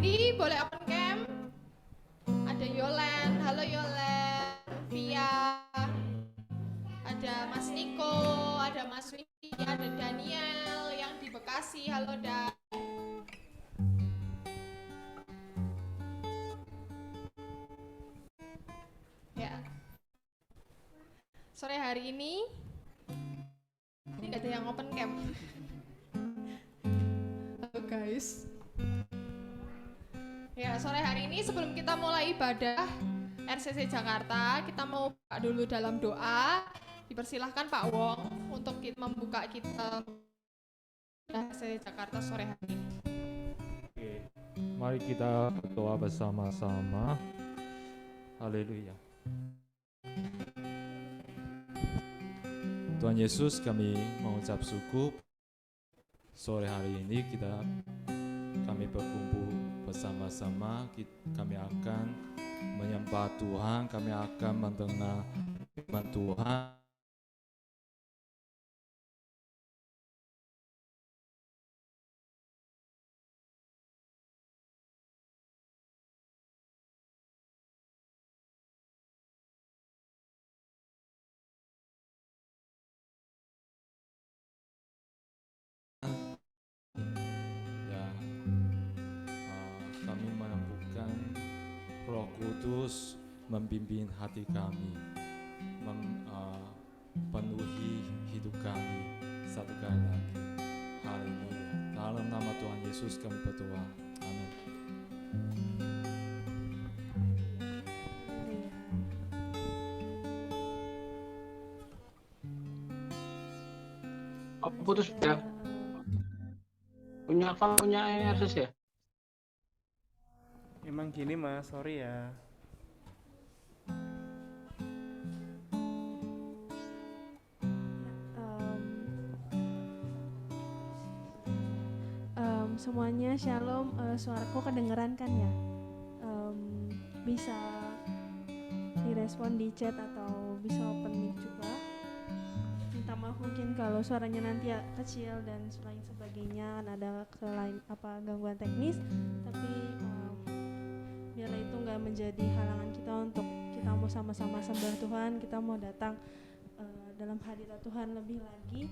Randy, boleh open cam? Ada Yolen, halo Yolen, Via, ada Mas Niko, ada Mas Widi, ada Daniel yang di Bekasi, halo Dan. Ya. Sore hari ini nggak ada yang open cam. Halo guys. Ya, sore hari ini sebelum kita mulai ibadah RCC Jakarta, kita mau buka dulu dalam doa. Dipersilahkan Pak Wong untuk membuka kita RCC Jakarta sore hari ini. Oke, mari kita berdoa bersama-sama. Haleluya. Tuhan Yesus, kami mengucap syukur sore hari ini kami berkumpul bersama-sama. Kami akan menyembah Tuhan, kami akan mendengar firman Tuhan. Kami menemukan Roh Kudus membimbing hati kami, penuhi hidup kami satu kali lagi. Haleluya. Dalam nama Tuhan Yesus kami berdoa. Amin. Oh, putus ya? Punya RCC ya? Emang gini mas, sorry ya. Semuanya shalom, suaraku kedengeran kan ya? Bisa direspon di chat atau bisa open mic juga. Minta maaf mungkin kalau suaranya nanti kecil dan lain sebagainya, ada gangguan teknis, tapi biarlah itu nggak menjadi halangan kita untuk kita mau sama-sama sembah Tuhan, kita mau datang dalam hadirat Tuhan lebih lagi.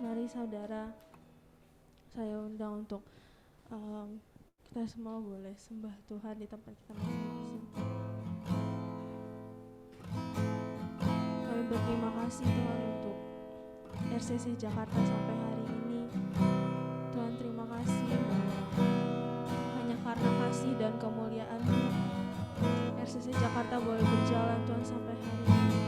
Mari saudara, saya undang untuk kita semua boleh sembah Tuhan di tempat kita masing-masing. Kami berterima kasih Tuhan untuk RCC Jakarta sampai hari ini. Tuhan terima kasih bahwa hanya karena kasih dan kemuliaan-Mu RCC Jakarta boleh berjalan Tuhan sampai hari ini.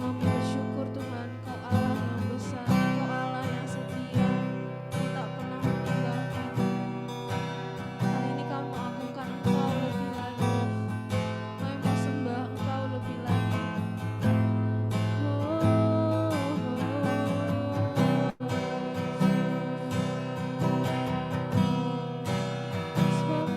Kami bersyukur Tuhan, Kau Allah yang besar, Kau Allah yang setia, Kau tak pernah meninggalkan. Hari ini kami mengagungkan Engkau lebih lagi, kami mau sembah Engkau lebih lagi. Sebab Kau yang layak disembah.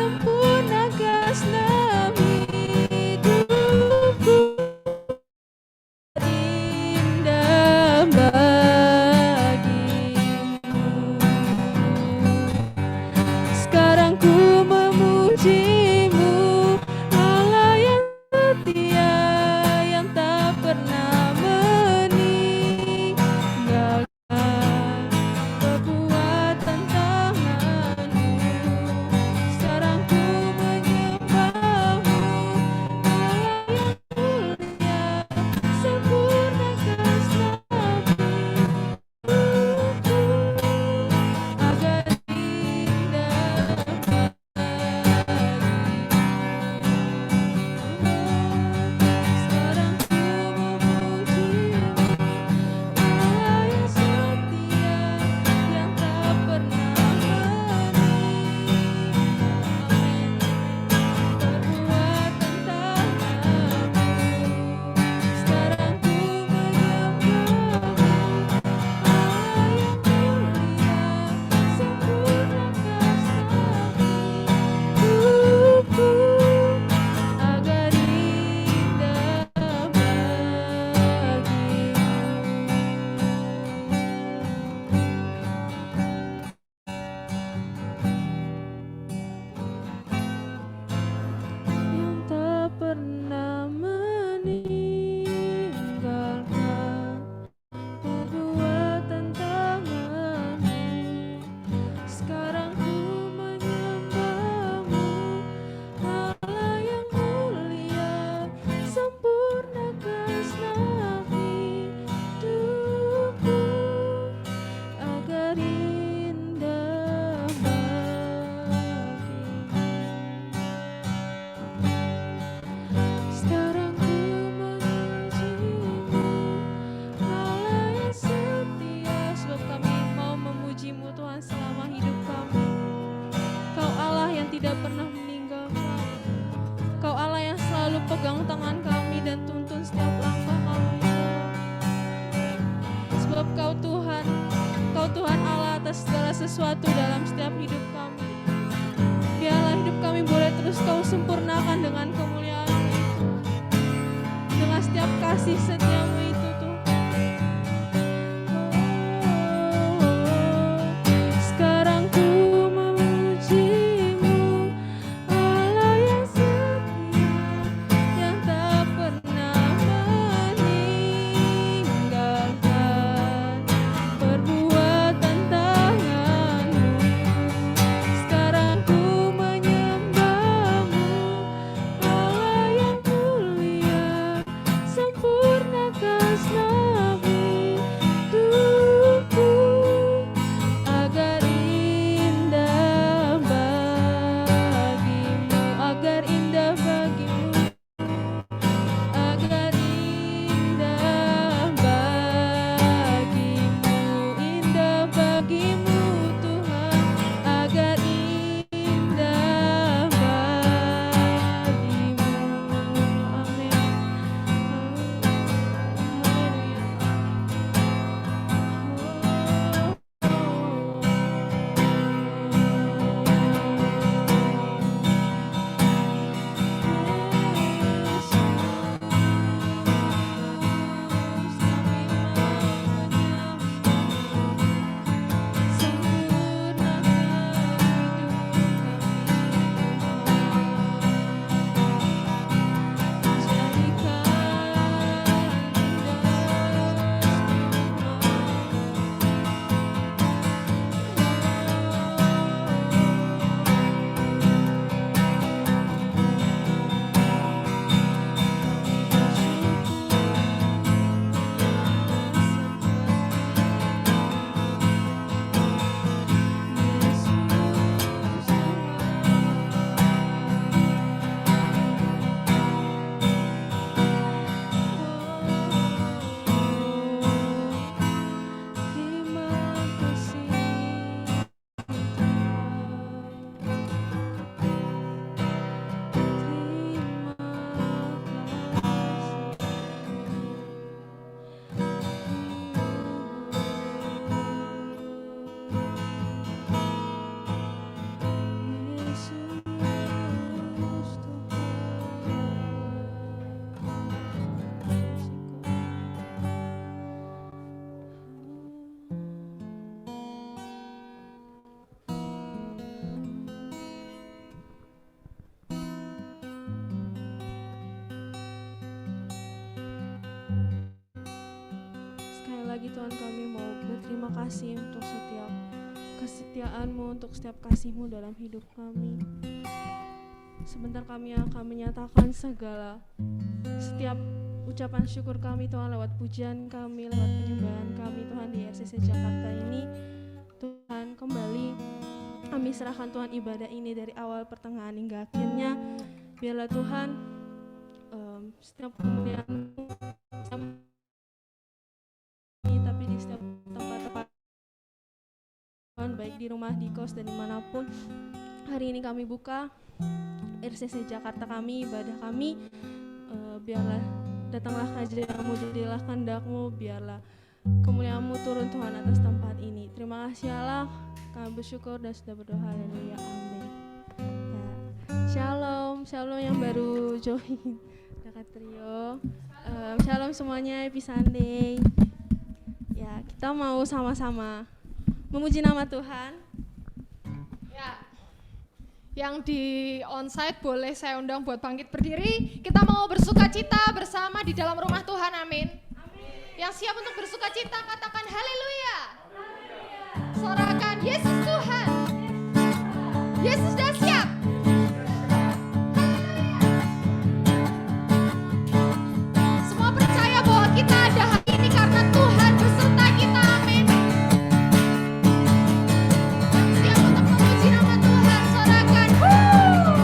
sempurna kasih hidupku, indah bagimu. Sekarang ku memujimu, Allah yang setia, yang tak pernah meninggalkan perbuatan tanganmu. Sekarang ku menyembahmu, Allah yang mulia, sempurna kasih hidupku, agar indah sekarang ku memujimu, Allah yang setia, yang tak pernah meninggalkan perbuatan tanganmu. Sekarang ku menyembahmu, Allah yang mulia, sempurna kasih hidupku, agar indah bagimu, yang tak pernah meninggalkan perbuatan tanganmu. Sekarang ku menyembahmu, Allah yang mulia, sempurna kasih hidupku, agar indah bagimu. Sekarang ku memujimu, Allah yang setia, sebab kami mau memujimu Tuhan selama hidup kami. Kau Allah yang tidak pernah meninggalkan, Kau Allah yang selalu pegang tangan kami dan tuntun setiap langkah kami. Sebab Kau Tuhan Allah atas segala sesuatu dalam setiap hidup kami. Biarlah hidup kami boleh terus Kau sempurnakan dengan kemuliaan-Mu itu, dengan setiap kasih setiamu itu Tuhan. Sekarang ku memujimu, Allah yang setia, yang tak pernah meninggalkan perbuatan tanganmu. Sekarang ku menyembahmu, Allah yang mulia, sempurna Tuhan kami mau berterima kasih untuk setiap kesetiaan-Mu, untuk setiap kasih-Mu dalam hidup kami. Sebentar kami akan menyatakan setiap ucapan syukur kami Tuhan lewat pujian kami, lewat penyembahan kami Tuhan di RCC Jakarta ini. Tuhan, kembali kami serahkan Tuhan ibadah ini dari awal, pertengahan hingga akhirnya. Biarlah Tuhan setiap kemuliaan-Mu, tapi di setiap tempat-tempat Tuhan, baik di rumah, di kos, dan dimanapun. Hari ini kami buka RCC Jakarta kami, ibadah kami. Biarlah datanglah kerajaan-Mu, jadilah kehendak-Mu, biarlah kemuliaan-Mu turun Tuhan atas tempat ini. Terima kasih Allah, kami bersyukur dan sudah berdoa. Haleluya, amin. Ya. Shalom yang baru join dekat trio. Shalom semuanya, Happy Sunday. Ya, kita mau sama-sama memuji nama Tuhan. Ya. Yang di onsite boleh saya undang buat bangkit berdiri. Kita mau bersukacita bersama di dalam rumah Tuhan, amin. Yang siap untuk bersukacita katakan haleluya. Sorakan Yesus Tuhan. Yesus sudah siap. Semua percaya bahwa kita ada hari ini karena Tuhan beserta kita, amin. Siap untuk memuji nama Tuhan, sorakan. Haleluya.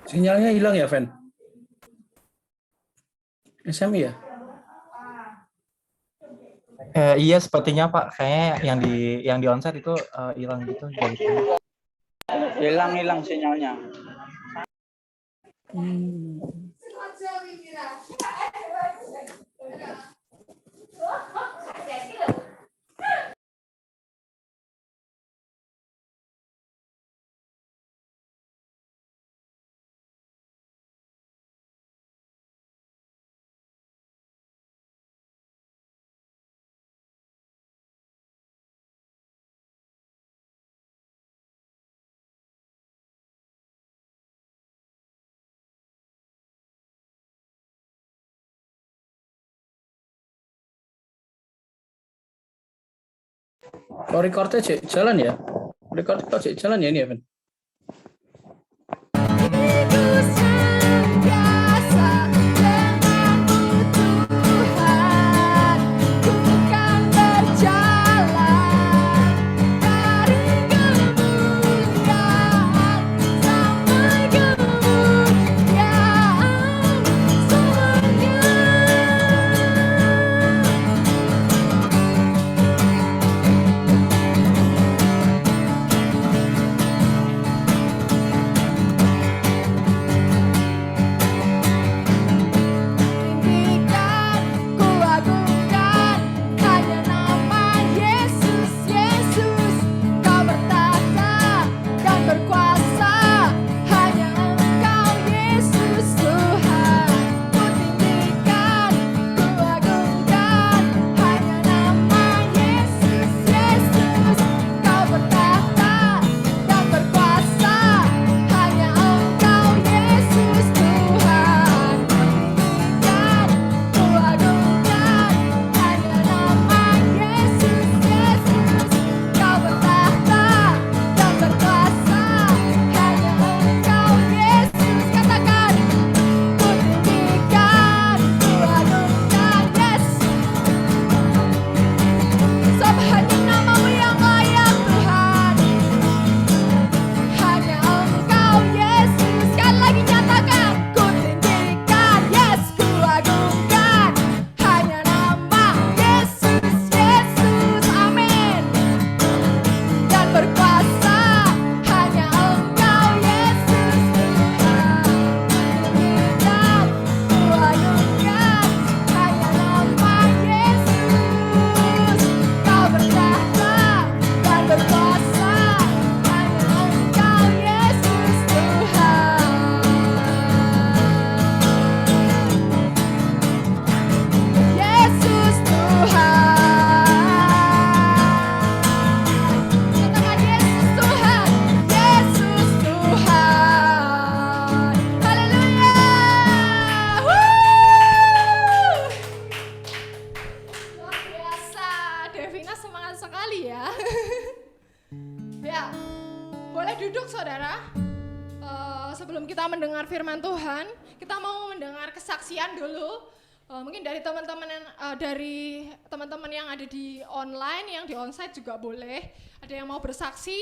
Sinyalnya hilang ya, Ven? SMI ya? Iya sepertinya Pak, kayaknya yang di onsite itu hilang gitu dari sana. Hilang sinyalnya. Kalau recordnya cek jalan ya? Record kok cek jalan ya ini ya, Ven? Sebelum kita mendengar firman Tuhan, kita mau mendengar kesaksian dulu. Mungkin dari teman-teman yang ada di online, yang di onsite juga boleh. Ada yang mau bersaksi,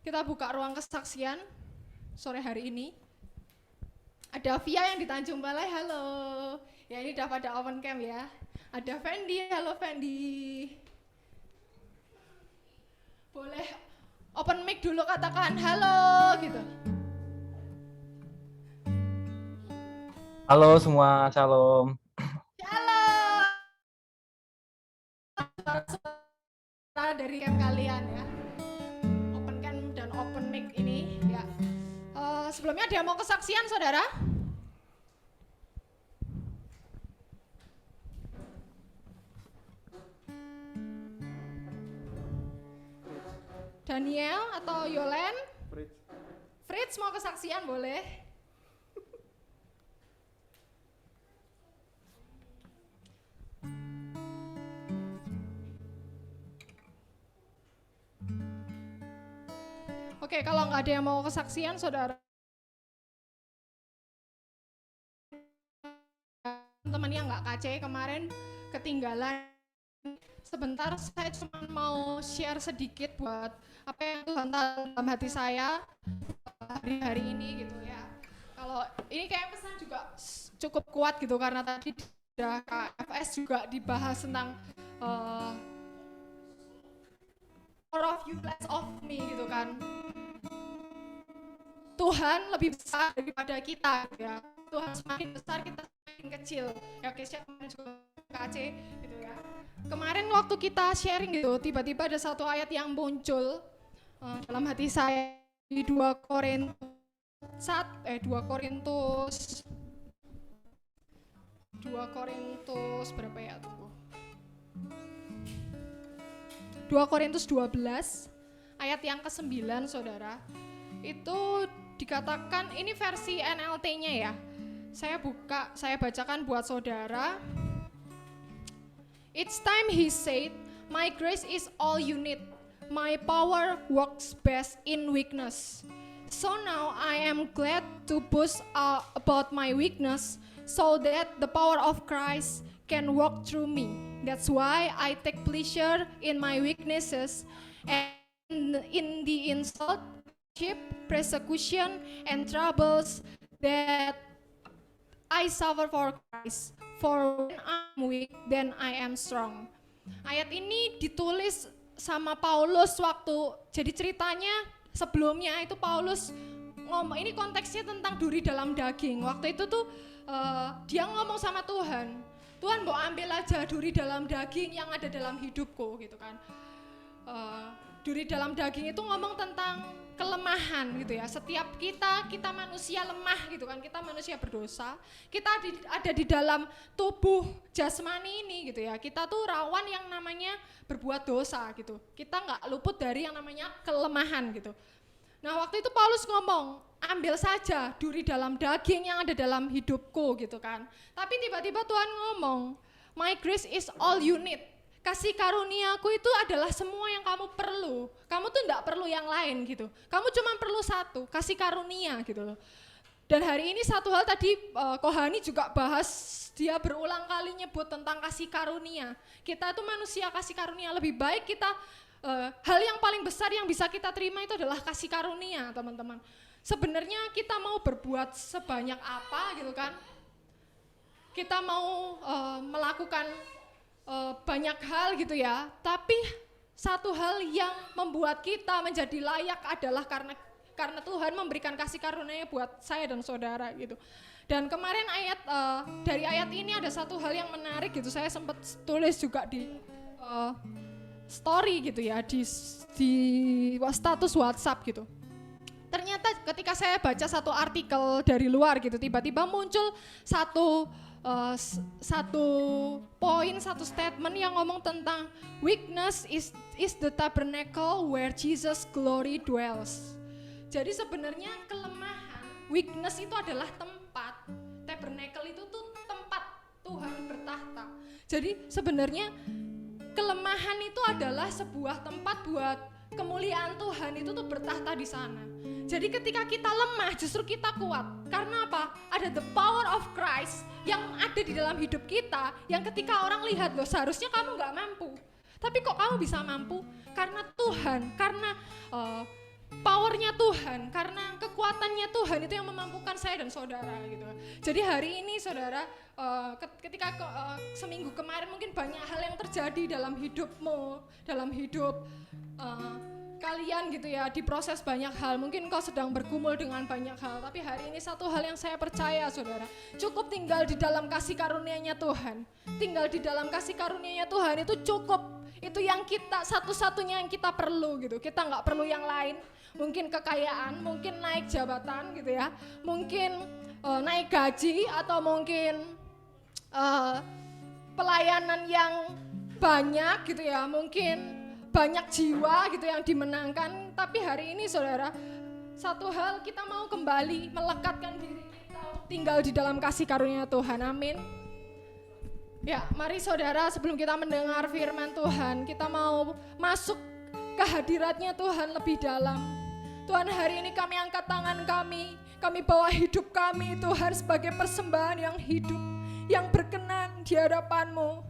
kita buka ruang kesaksian sore hari ini. Ada Via yang di Tanjung Balai, halo. Ya ini udah pada open cam ya. Ada Fendi, halo Fendi. Boleh open mic dulu, katakan halo gitu. Halo semua, shalom. Shalom. Suara dari camp kalian ya. Open cam dan open mic ini ya. Sebelumnya ada yang mau kesaksian saudara? Daniel atau Yolen? Fritz mau kesaksian boleh? Oke, kalau nggak ada yang mau kesaksian, saudara, teman yang nggak KC kemarin ketinggalan. Sebentar, saya cuma mau share sedikit buat apa yang Tuhan dalam hati saya hari-hari ini gitu ya. Kalau ini kayak pesan juga cukup kuat gitu, karena tadi udah KFS juga dibahas tentang more of you, less of me gitu kan. Tuhan lebih besar daripada kita ya. Tuhan semakin besar, kita semakin kecil. Ya Kesha kemarin juga KC gitu ya. Kemarin waktu kita sharing gitu, tiba-tiba ada satu ayat yang muncul dalam hati saya di 2 Korintus berapa ya tuh? 2 Korintus 12 ayat yang ke-9 saudara. Itu dikatakan, ini versi NLT-nya ya. Saya bacakan buat saudara. Each time he said, my grace is all you need. My power works best in weakness. So now I am glad to boast about my weakness so that the power of Christ can work through me. That's why I take pleasure in my weaknesses and in the insult, persecution, and troubles that I suffer for Christ. For when I'm weak, then I am strong. Ayat ini ditulis sama Paulus waktu, jadi ceritanya sebelumnya itu Paulus ngomong, ini konteksnya tentang duri dalam daging. Waktu itu tuh dia ngomong sama Tuhan, Tuhan mau ambil aja duri dalam daging yang ada dalam hidupku gitu kan. Duri dalam daging itu ngomong tentang kelemahan gitu ya. Setiap kita manusia lemah gitu kan, kita manusia berdosa, kita ada di dalam tubuh jasmani ini gitu ya. Kita tuh rawan yang namanya berbuat dosa gitu. Kita nggak luput dari yang namanya kelemahan gitu. Nah waktu itu Paulus ngomong, ambil saja duri dalam daging yang ada dalam hidupku gitu kan. Tapi tiba-tiba Tuhan ngomong, my grace is all you need. Kasih karuniaku itu adalah semua yang kamu perlu. Kamu tuh enggak perlu yang lain gitu. Kamu cuma perlu satu, kasih karunia gitu loh. Dan hari ini satu hal tadi Kohani juga bahas, dia berulang kali nyebut tentang kasih karunia. Kita itu manusia kasih karunia, lebih baik kita hal yang paling besar yang bisa kita terima itu adalah kasih karunia, teman-teman. Sebenarnya kita mau berbuat sebanyak apa gitu kan. Kita mau melakukan banyak hal gitu ya, tapi satu hal yang membuat kita menjadi layak adalah karena Tuhan memberikan kasih karunia buat saya dan saudara gitu. Dan kemarin dari ayat ini ada satu hal yang menarik gitu, saya sempat tulis juga di story gitu ya, di status WhatsApp gitu. Ternyata ketika saya baca satu artikel dari luar gitu, tiba-tiba muncul satu poin, satu statement yang ngomong tentang weakness is the tabernacle where Jesus glory dwells. Jadi sebenarnya kelemahan, weakness itu adalah tempat, tabernacle itu tuh tempat Tuhan bertahta. Jadi sebenarnya kelemahan itu adalah sebuah tempat buat kemuliaan Tuhan itu tuh bertahta di sana. Jadi ketika kita lemah justru kita kuat. Karena apa? Ada the power of Christ yang ada di dalam hidup kita, yang ketika orang lihat, loh seharusnya kamu gak mampu, tapi kok kamu bisa mampu? Karena Tuhan, karena powernya Tuhan, karena kekuatannya Tuhan itu yang memampukan saya dan saudara gitu. Jadi hari ini saudara, ketika seminggu kemarin mungkin banyak hal yang terjadi dalam hidupmu, dalam hidup kalian gitu ya, diproses banyak hal, mungkin kau sedang bergumul dengan banyak hal, tapi hari ini satu hal yang saya percaya saudara, cukup tinggal di dalam kasih karunia-Nya Tuhan, tinggal di dalam kasih karunia-Nya Tuhan itu cukup, itu yang kita, satu-satunya yang kita perlu gitu, kita gak perlu yang lain, mungkin kekayaan, mungkin naik jabatan gitu ya, mungkin naik gaji, atau mungkin pelayanan yang banyak gitu ya, mungkin banyak jiwa gitu yang dimenangkan. Tapi hari ini saudara, satu hal, kita mau kembali melekatkan diri kita tinggal di dalam kasih karunia Tuhan. Amin. Ya, mari saudara, sebelum kita mendengar firman Tuhan, kita mau masuk ke hadiratnya Tuhan lebih dalam. Tuhan, hari ini kami angkat tangan kami bawa hidup kami Tuhan sebagai persembahan yang hidup, yang berkenan di hadapan-Mu.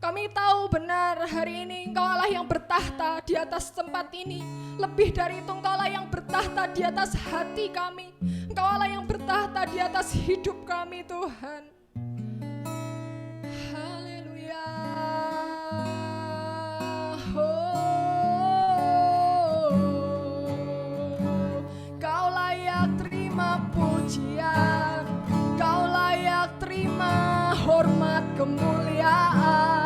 Kami tahu benar hari ini Engkau Allah yang bertahta di atas tempat ini. Lebih dari itu, Engkaulah yang bertahta di atas hati kami. Engkaulah yang bertahta di atas hidup kami, Tuhan. Haleluya. Kau layak terima pujian, Kau layak terima hormat kemuliaan.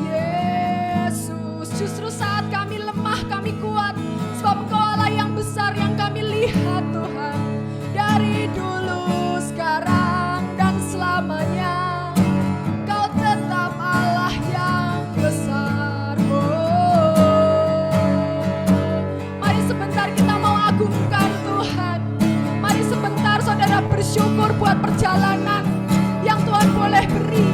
Yesus, justru saat kami lemah, kami kuat, sebab Engkau Allah yang besar yang kami lihat, Tuhan. Dari dulu, sekarang, dan selamanya, Kau tetap Allah yang besar. Mari sebentar kita mau agungkan Tuhan. Mari sebentar saudara bersyukur buat perjalanan yang Tuhan boleh beri.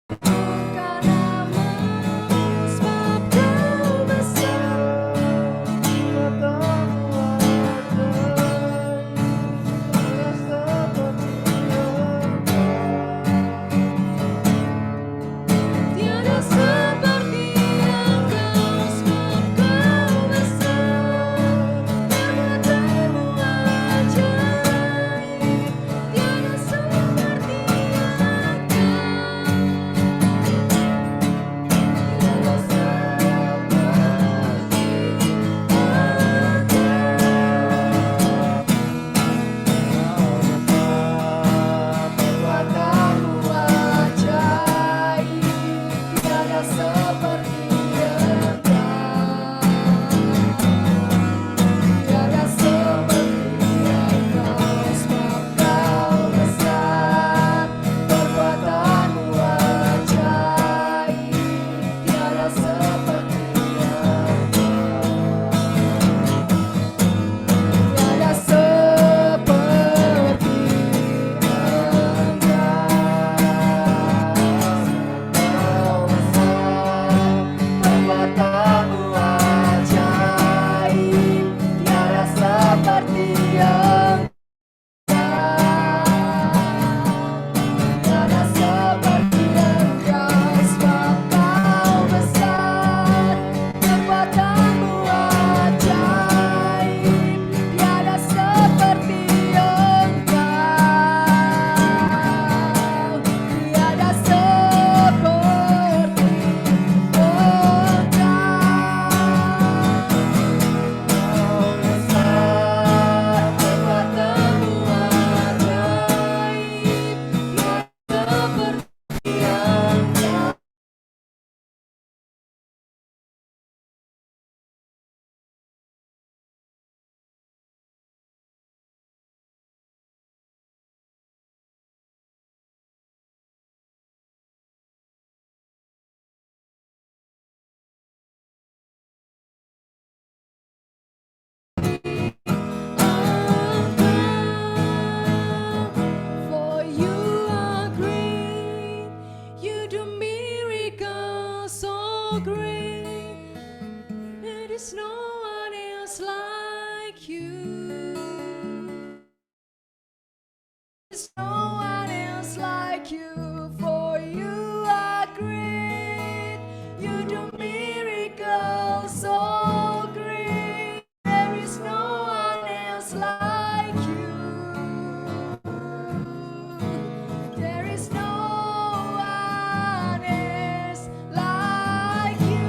Bukan namamu, sebab kau besar. Tiada seperti Engkau, sebab kau besar. Perbuatanmu ajaib. Tiada seperti perbuatanmu ajaib. Tiada seperti Engkau. Tiada seperti Engkau, sebab kau besar. Perbuatanmu ajaib. Tiada seperti Engkau. Tiada seperti perbuatanmu ajaib. Tiada seperti tiada seperti Engkau, sebab kau besar. Perbuatanmu ajaib. Tiada seperti Engkau. Tiada seperti For you are great, you do miracles so great. There is no one else like you. There's no one else like you. For you are great, you do miracles so great. There is no one else like you. There is no one else like you.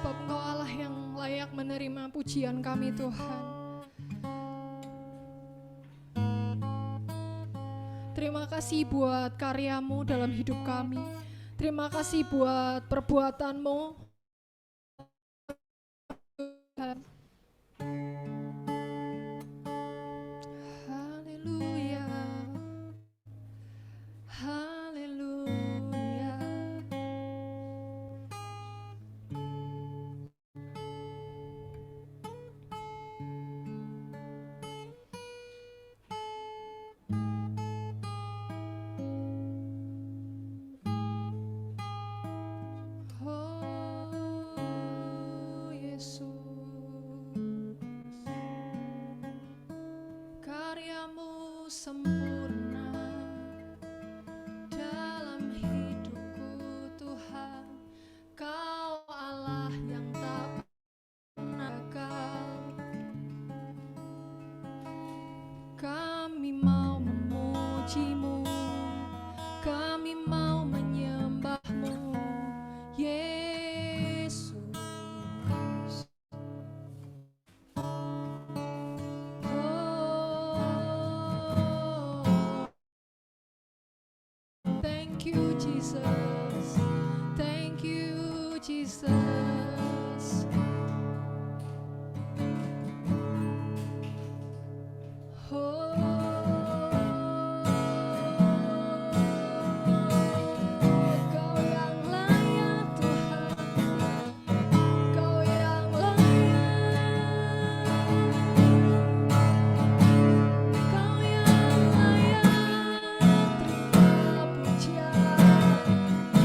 sebab Engkau Allah yang layak menerima pujian kami Tuhan. Terima kasih buat karyamu dalam hidup kami. Terima kasih buat perbuatanmu. Haleluya. Haleluya. Oh Yesus, karyamu sempurna dalam hidupku Tuhan. Kau Allah yang tak pernah gagal. Kami mau memuji-Mu, kami mau menyembah-Mu, Yesus. Oh, thank you Jesus, thank you Jesus. Oh, Kau yang layak Tuhan, Kau yang layak, Kau yang layak terima pujian.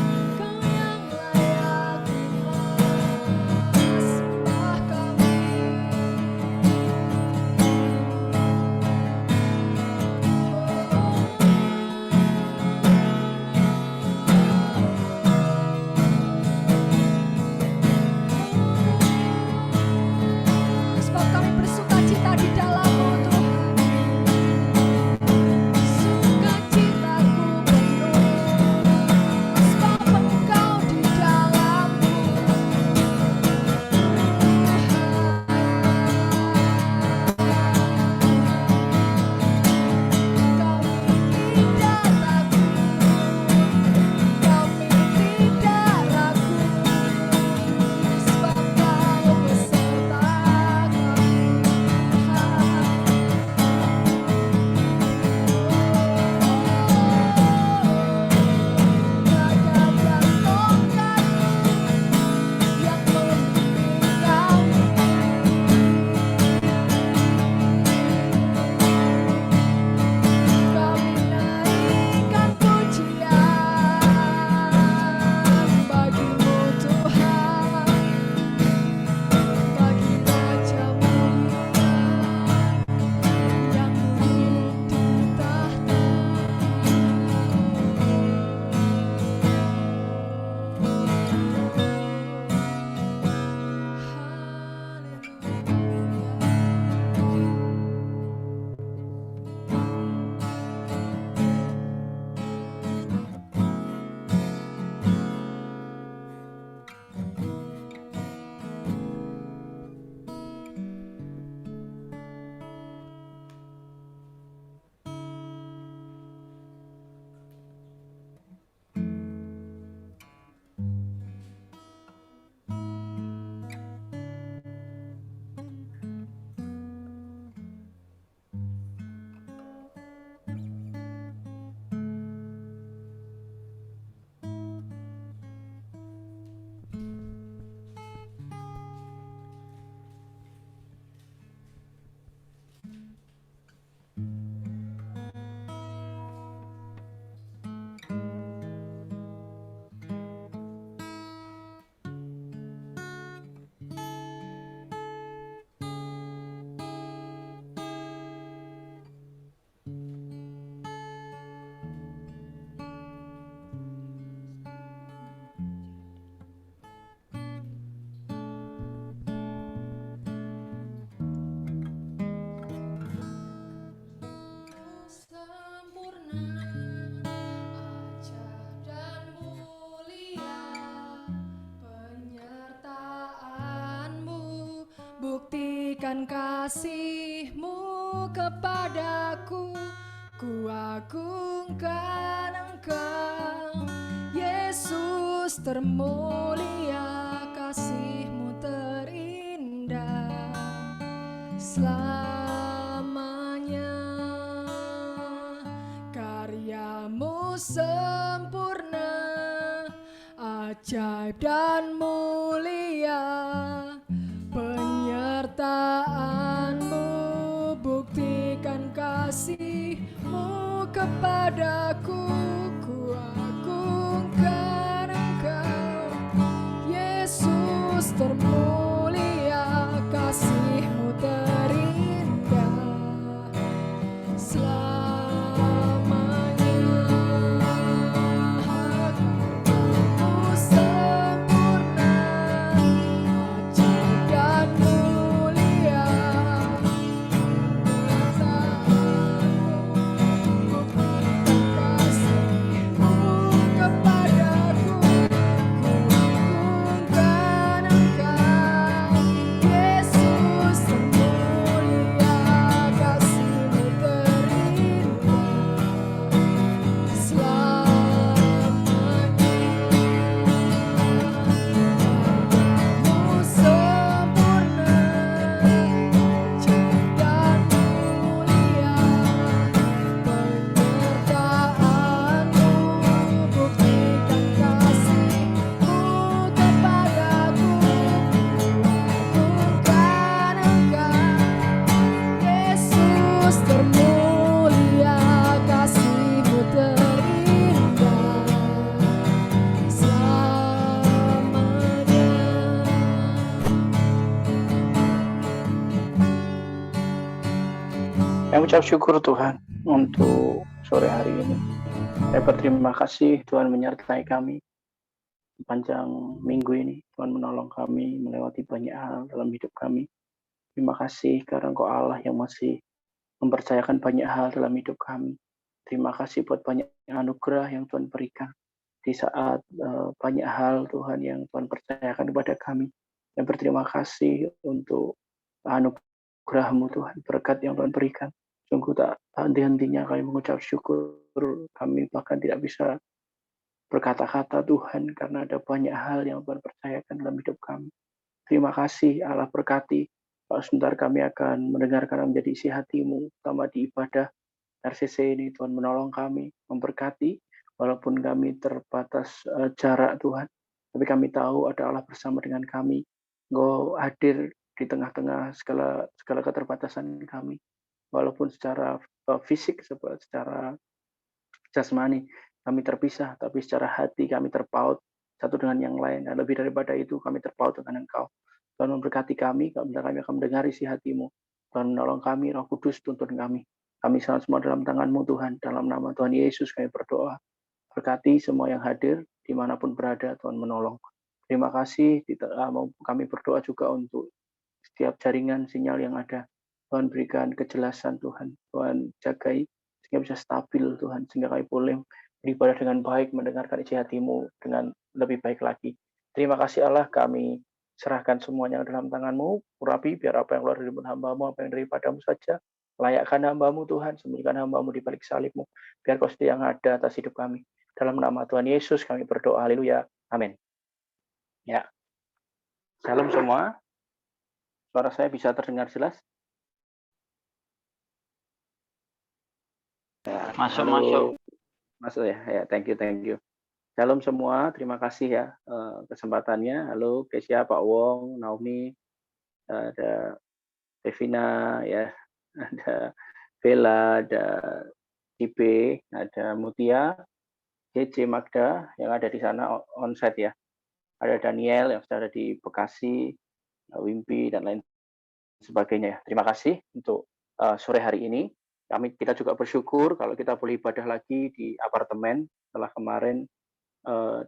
buktikan kasih-Mu kepadaku, ku agungkan Engkau. Yesus termulia, kasih-Mu terindah selamanya. Karya-Mu sempurna, ajaib dan mulia, penyertaan-Mu buktikan kasih-Mu kepadaku, ku agungkan Engkau. Yesus termulia, kasih-Mu terindah selamanya. Mu sempurna, ajaib dan mulia, kasih-Mu kepadaku, ku agungkan Engkau. Yesus termulia, kasih-Mu terindah selamanya. Mu sempurna, ajaib dan mulia, penyertaan-Mu buktikan kasih-Mu kepadaku, ku agungkan Engkau. Yesus termulia, kasih-Mu terindah selamanya. Saya ucap syukur Tuhan untuk sore hari ini. Saya berterima kasih Tuhan menyertai kami sepanjang minggu ini. Tuhan menolong kami melewati banyak hal dalam hidup kami. Terima kasih karena Engkau Allah yang masih mempercayakan banyak hal dalam hidup kami. Terima kasih buat banyak anugerah yang Tuhan berikan di saat banyak hal Tuhan yang Tuhan percayakan kepada kami. Dan berterima kasih untuk anugerah-Mu Tuhan, berkat yang Tuhan berikan. Sungguh tak henti-hentinya kami mengucap syukur. Kami bahkan tidak bisa berkata-kata Tuhan karena ada banyak hal yang Tuhan percayakan dalam hidup kami. Terima kasih Allah, berkati. Kalau sebentar kami akan mendengarkan menjadi isi hati-Mu, terutama di ibadah RCC ini. Tuhan menolong kami, memberkati, walaupun kami terbatas jarak Tuhan. Tapi kami tahu ada Allah bersama dengan kami. Engkau hadir di tengah-tengah segala keterbatasan kami. Walaupun secara fisik, secara jasmani kami terpisah, tapi secara hati kami terpaut satu dengan yang lain. Dan lebih daripada itu, kami terpaut dengan Engkau. Tuhan memberkati kami, kami akan mendengar isi hati-Mu. Tuhan menolong kami, Roh Kudus tuntun kami. Kami semua dalam tangan-Mu Tuhan. Dalam nama Tuhan Yesus kami berdoa. Berkati semua yang hadir, dimanapun berada, Tuhan menolong. Terima kasih, kami berdoa juga untuk setiap jaringan sinyal yang ada. Tuhan berikan kejelasan Tuhan. Tuhan jagai sehingga bisa stabil Tuhan. Sehingga kami boleh beribadah dengan baik, mendengarkan isi hati-Mu dengan lebih baik lagi. Terima kasih Allah, kami serahkan semuanya dalam tangan-Mu. Urapi biar apa yang keluar dari mulut hamba-Mu, apa yang daripada-Mu saja. Layakkan hamba-Mu Tuhan, sembunyikan hamba-Mu di balik salib-Mu. Biar Kau setia yang ada atas hidup kami. Dalam nama Tuhan Yesus kami berdoa. Haleluya. Amin. Ya. Shalom semua. Suara saya bisa terdengar jelas? Ya, masuk ya. Ya, thank you. Shalom semua, terima kasih ya kesempatannya. Halo Kesia, Pak Wong, Naomi, ada Devina ya, ada Bella, ada Cipe, ada Mutia, JJ Magda yang ada di sana onsite ya. Ada Daniel yang sudah ada di Bekasi, Wimpi dan lain sebagainya ya. Terima kasih untuk sore hari ini. Kita juga bersyukur kalau kita boleh ibadah lagi di apartemen setelah kemarin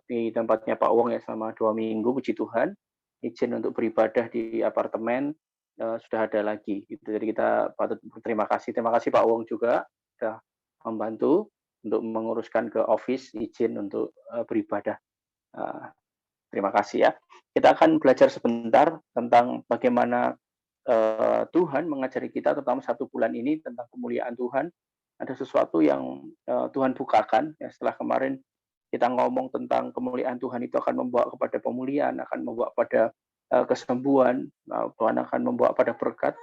di tempatnya Pak Wong ya selama 2 minggu, puji Tuhan. Izin untuk beribadah di apartemen sudah ada lagi. Gitu. Jadi kita patut berterima kasih. Terima kasih Pak Wong juga sudah membantu untuk menguruskan ke office izin untuk beribadah. Terima kasih ya. Kita akan belajar sebentar tentang bagaimana Tuhan mengajari kita terutama 1 bulan ini tentang kemuliaan Tuhan. Ada sesuatu yang Tuhan bukakan ya, setelah kemarin kita ngomong tentang kemuliaan Tuhan itu akan membawa kepada pemulihan, akan membawa pada kesembuhan, Tuhan akan membawa pada berkat.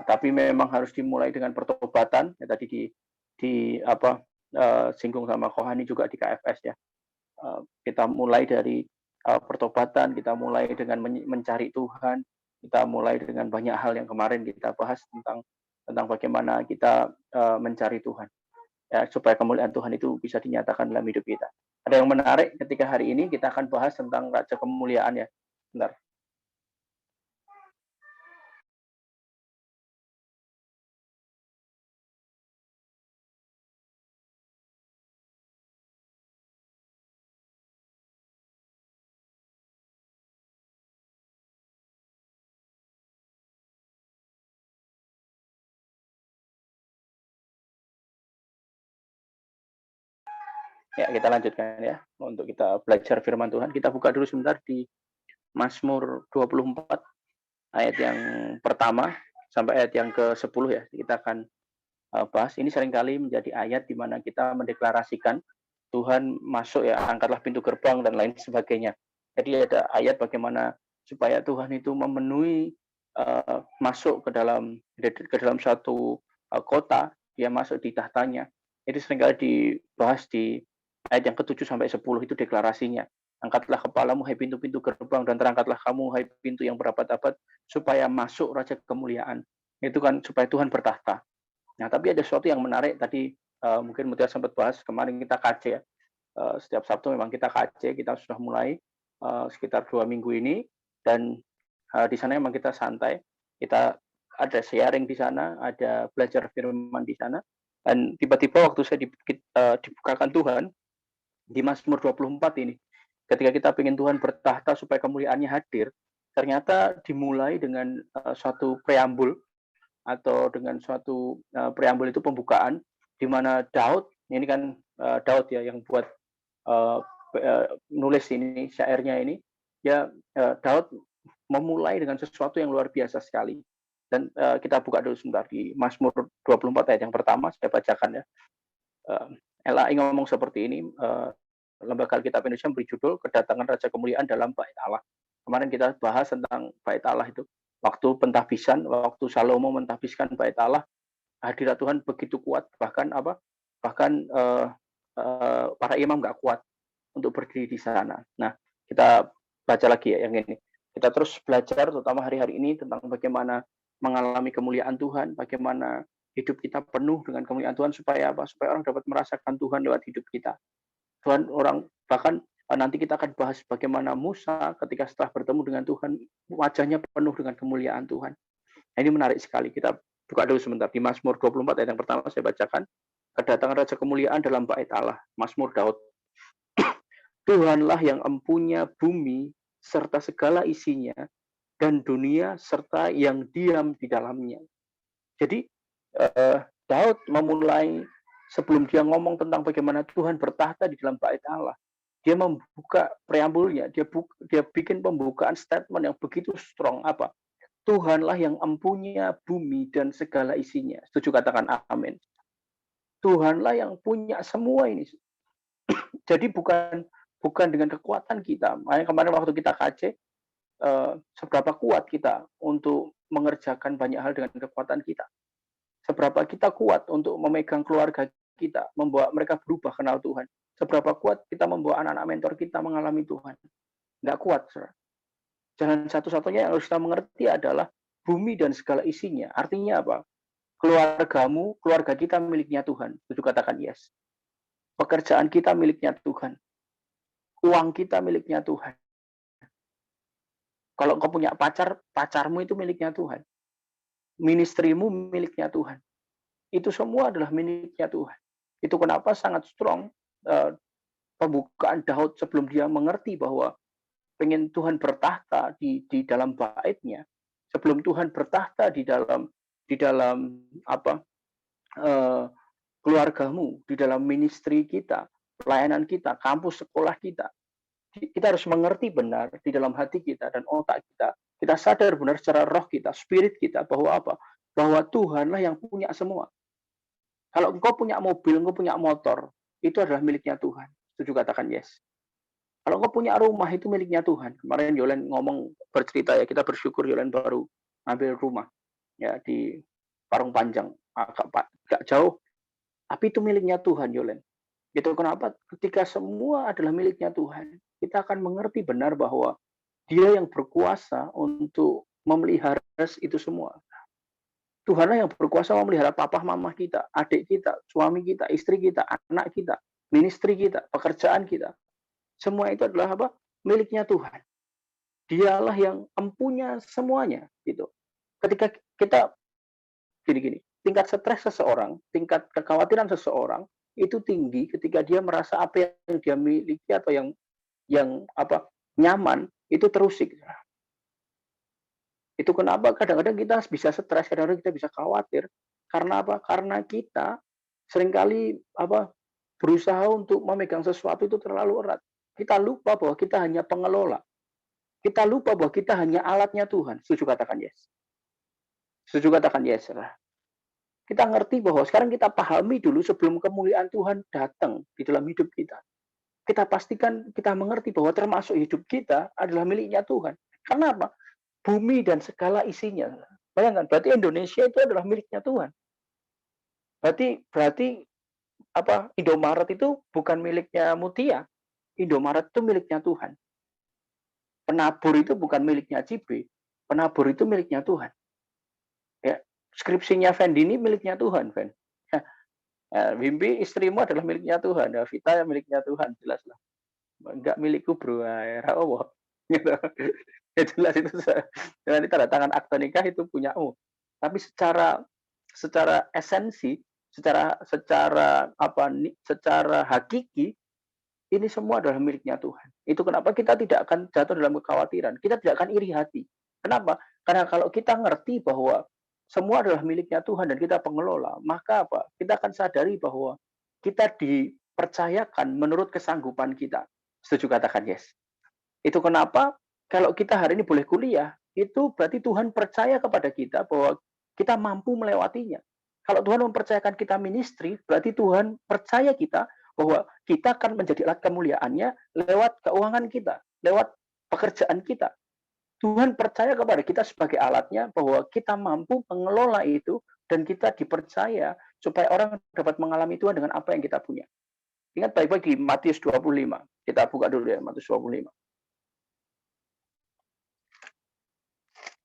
Tapi memang harus dimulai dengan pertobatan. Ya, tadi singgung sama Kohani juga di KFS ya. Kita mulai dari pertobatan, kita mulai dengan mencari Tuhan, kita mulai dengan banyak hal yang kemarin kita bahas tentang bagaimana kita mencari Tuhan. Ya, supaya kemuliaan Tuhan itu bisa dinyatakan dalam hidup kita. Ada yang menarik ketika hari ini kita akan bahas tentang Raja Kemuliaan ya. Bentar. Ya, kita lanjutkan ya. Untuk kita belajar firman Tuhan, kita buka dulu sebentar di Mazmur 24 ayat yang pertama sampai ayat yang ke-10 ya. Kita akan bahas. Ini seringkali menjadi ayat di mana kita mendeklarasikan Tuhan masuk ya, angkatlah pintu gerbang dan lain sebagainya. Jadi ada ayat bagaimana supaya Tuhan itu memenuhi masuk ke dalam suatu kota, dia masuk di tahtanya. Itu seringkali dibahas di ayat yang ke-7 sampai 10 itu deklarasinya. Angkatlah kepalamu hai pintu-pintu gerbang dan terangkatlah kamu hai pintu yang berabad-abad supaya masuk Raja Kemuliaan. Itu kan supaya Tuhan bertahta. Nah, tapi ada sesuatu yang menarik tadi mungkin Mutiara sempat bahas kemarin kita KC ya. Setiap Sabtu memang kita KC, kita sudah mulai sekitar 2 minggu ini dan di sana memang kita santai. Kita ada sharing di sana, ada belajar firman di sana. Dan tiba-tiba waktu saya dibukakan Tuhan di Mazmur 24 ini, ketika kita ingin Tuhan bertahta supaya kemuliaannya hadir, ternyata dimulai dengan suatu preambul atau dengan suatu preambul itu pembukaan di mana Daud, ini kan Daud ya yang buat nulis ini syairnya ini, ya Daud memulai dengan sesuatu yang luar biasa sekali. Dan kita buka dulu sebentar di Mazmur 24 ayat yang pertama, saya bacakan ya. LAI ngomong seperti ini, Lembaga Alkitab Indonesia beri judul Kedatangan Raja Kemuliaan dalam Bait Allah. Kemarin kita bahas tentang Bait Allah itu. Waktu pentahbisan, waktu Salomo mentahbiskan Bait Allah, hadirat Tuhan begitu kuat, bahkan para imam nggak kuat untuk berdiri di sana. Nah, kita baca lagi ya yang ini. Kita terus belajar, terutama hari-hari ini, tentang bagaimana mengalami kemuliaan Tuhan, bagaimana hidup kita penuh dengan kemuliaan Tuhan, supaya apa? Supaya orang dapat merasakan Tuhan lewat hidup kita. Tuhan bahkan nanti kita akan bahas bagaimana Musa ketika setelah bertemu dengan Tuhan, wajahnya penuh dengan kemuliaan Tuhan. Nah, ini menarik sekali. Kita buka dulu sebentar di Mazmur 24 ayat yang pertama saya bacakan. Kedatangan Raja Kemuliaan dalam Bait Allah, Mazmur Daud. Tuhanlah yang empunya bumi serta segala isinya, dan dunia serta yang diam di dalamnya. Jadi Daud memulai sebelum dia ngomong tentang bagaimana Tuhan bertahta di dalam Bait Allah, dia membuka preambulnya, dia bikin pembukaan statement yang begitu strong apa? Tuhanlah yang empunya bumi dan segala isinya. Setuju katakan amin. Tuhanlah yang punya semua ini. Jadi bukan dengan kekuatan kita. Makanya kemarin waktu kita KC, seberapa kuat kita untuk mengerjakan banyak hal dengan kekuatan kita. Seberapa kita kuat untuk memegang keluarga kita, membawa mereka berubah kenal Tuhan. Seberapa kuat kita membawa anak-anak mentor kita mengalami Tuhan. Nggak kuat, saudara. Jalan satu-satunya yang harus kita mengerti adalah bumi dan segala isinya. Artinya apa? Keluarga kita miliknya Tuhan. Itu katakan yes. Pekerjaan kita miliknya Tuhan. Uang kita miliknya Tuhan. Kalau kau punya pacarmu itu miliknya Tuhan. Ministrimu miliknya Tuhan. Itu semua adalah miliknya Tuhan. Itu kenapa sangat strong pembukaan Daud sebelum dia mengerti bahwa pengen Tuhan bertahta di dalam baitnya. Sebelum Tuhan bertahta di dalam keluargamu, di dalam ministry kita, pelayanan kita, kampus sekolah kita. Kita harus mengerti benar di dalam hati kita dan otak kita Kita sadar benar secara roh kita, spirit kita, bahwa apa? Bahwa Tuhanlah yang punya semua. Kalau engkau punya mobil, engkau punya motor, itu adalah miliknya Tuhan. Setuju, katakan yes. Kalau engkau punya rumah, itu miliknya Tuhan. Kemarin Yolen ngomong, bercerita ya, kita bersyukur Yolen baru ambil rumah ya di Parung Panjang, agak jauh, tapi itu miliknya Tuhan, Yolen. Gitu, kenapa? Ketika semua adalah miliknya Tuhan, kita akan mengerti benar bahwa Dia yang berkuasa untuk memelihara itu semua. Tuhanlah yang berkuasa memelihara papa mama kita, adik kita, suami kita, istri kita, anak kita, ministry kita, pekerjaan kita. Semua itu adalah apa? Miliknya Tuhan. Dialah yang empunya semuanya, gitu. Ketika kita gini-gini, tingkat stres seseorang, tingkat kekhawatiran seseorang itu tinggi ketika dia merasa apa yang dia miliki atau yang apa nyaman itu terusik. Itu kenapa kadang-kadang kita bisa stres, kadang-kadang kita bisa khawatir. Karena apa? Karena kita seringkali berusaha untuk memegang sesuatu itu terlalu erat. Kita lupa bahwa kita hanya pengelola. Kita lupa bahwa kita hanya alatnya Tuhan. Setuju, katakan yes. Setuju, katakan yes. Kita ngerti bahwa sekarang kita pahami dulu sebelum kemuliaan Tuhan datang di dalam hidup kita. Kita pastikan kita mengerti bahwa termasuk hidup kita adalah miliknya Tuhan. Karena apa? Bumi dan segala isinya. Bayangkan, berarti Indonesia itu adalah miliknya Tuhan. Berarti apa? Indomaret itu bukan miliknya Mutia. Indomaret itu miliknya Tuhan. Penabur itu bukan miliknya Cibe. Penabur itu miliknya Tuhan. Ya, skripsinya Fendi ini miliknya Tuhan, Fen. Ya, Wimpi istrimu adalah miliknya Tuhan. Ya, Vita yang miliknya Tuhan, jelaslah. Enggak milikku, bro. Ya, Allah. Gitu. Ya jelas itu nanti tanda tangan akta nikah itu punyamu. Tapi secara esensi, secara hakiki ini semua adalah miliknya Tuhan. Itu kenapa kita tidak akan jatuh dalam kekhawatiran. Kita tidak akan iri hati. Kenapa? Karena kalau kita ngerti bahwa semua adalah miliknya Tuhan dan kita pengelola, maka apa? Kita akan sadari bahwa kita dipercayakan menurut kesanggupan kita. Setuju, katakan yes. Itu kenapa kalau kita hari ini boleh kuliah, itu berarti Tuhan percaya kepada kita bahwa kita mampu melewatinya. Kalau Tuhan mempercayakan kita ministry, berarti Tuhan percaya kita bahwa kita akan menjadi alat kemuliaannya lewat keuangan kita, lewat pekerjaan kita. Tuhan percaya kepada kita sebagai alatnya bahwa kita mampu mengelola itu dan kita dipercaya supaya orang dapat mengalami Tuhan dengan apa yang kita punya. Ingat baik-baik di Matius 25. Kita buka dulu ya, Matius 25.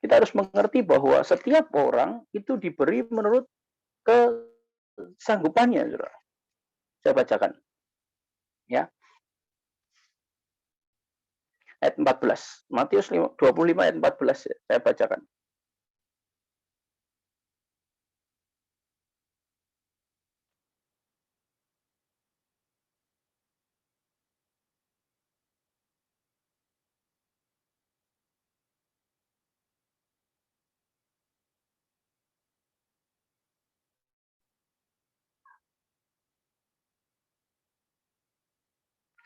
Kita harus mengerti bahwa setiap orang itu diberi menurut kesanggupannya. Saya bacakan. Ya. Ayat 14. Matius 25 ayat 14. Saya bacakan.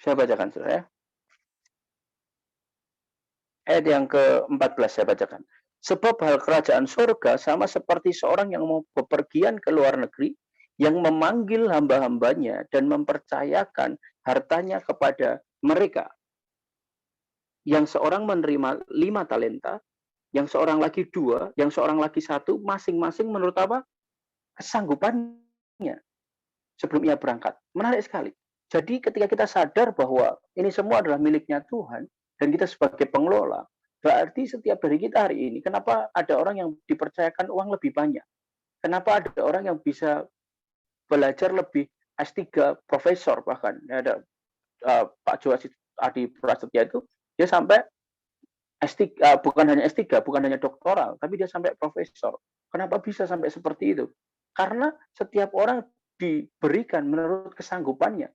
Saya bacakan, saudara. Ayat yang ke-14 saya bacakan. Sebab hal kerajaan surga sama seperti seorang yang mau bepergian ke luar negeri, yang memanggil hamba-hambanya dan mempercayakan hartanya kepada mereka. Yang seorang menerima 5 talenta, yang seorang lagi 2, yang seorang lagi 1, masing-masing menurut apa? Kesanggupannya sebelum ia berangkat. Menarik sekali. Jadi ketika kita sadar bahwa ini semua adalah miliknya Tuhan, dan kita sebagai pengelola, berarti setiap dari kita hari ini, kenapa ada orang yang dipercayakan uang lebih banyak? Kenapa ada orang yang bisa belajar lebih S3, profesor bahkan. Ada Pak Joasi Adi Prasetya itu, dia sampai S3, bukan hanya S3, bukan hanya doktoral, tapi dia sampai profesor. Kenapa bisa sampai seperti itu? Karena setiap orang diberikan menurut kesanggupannya.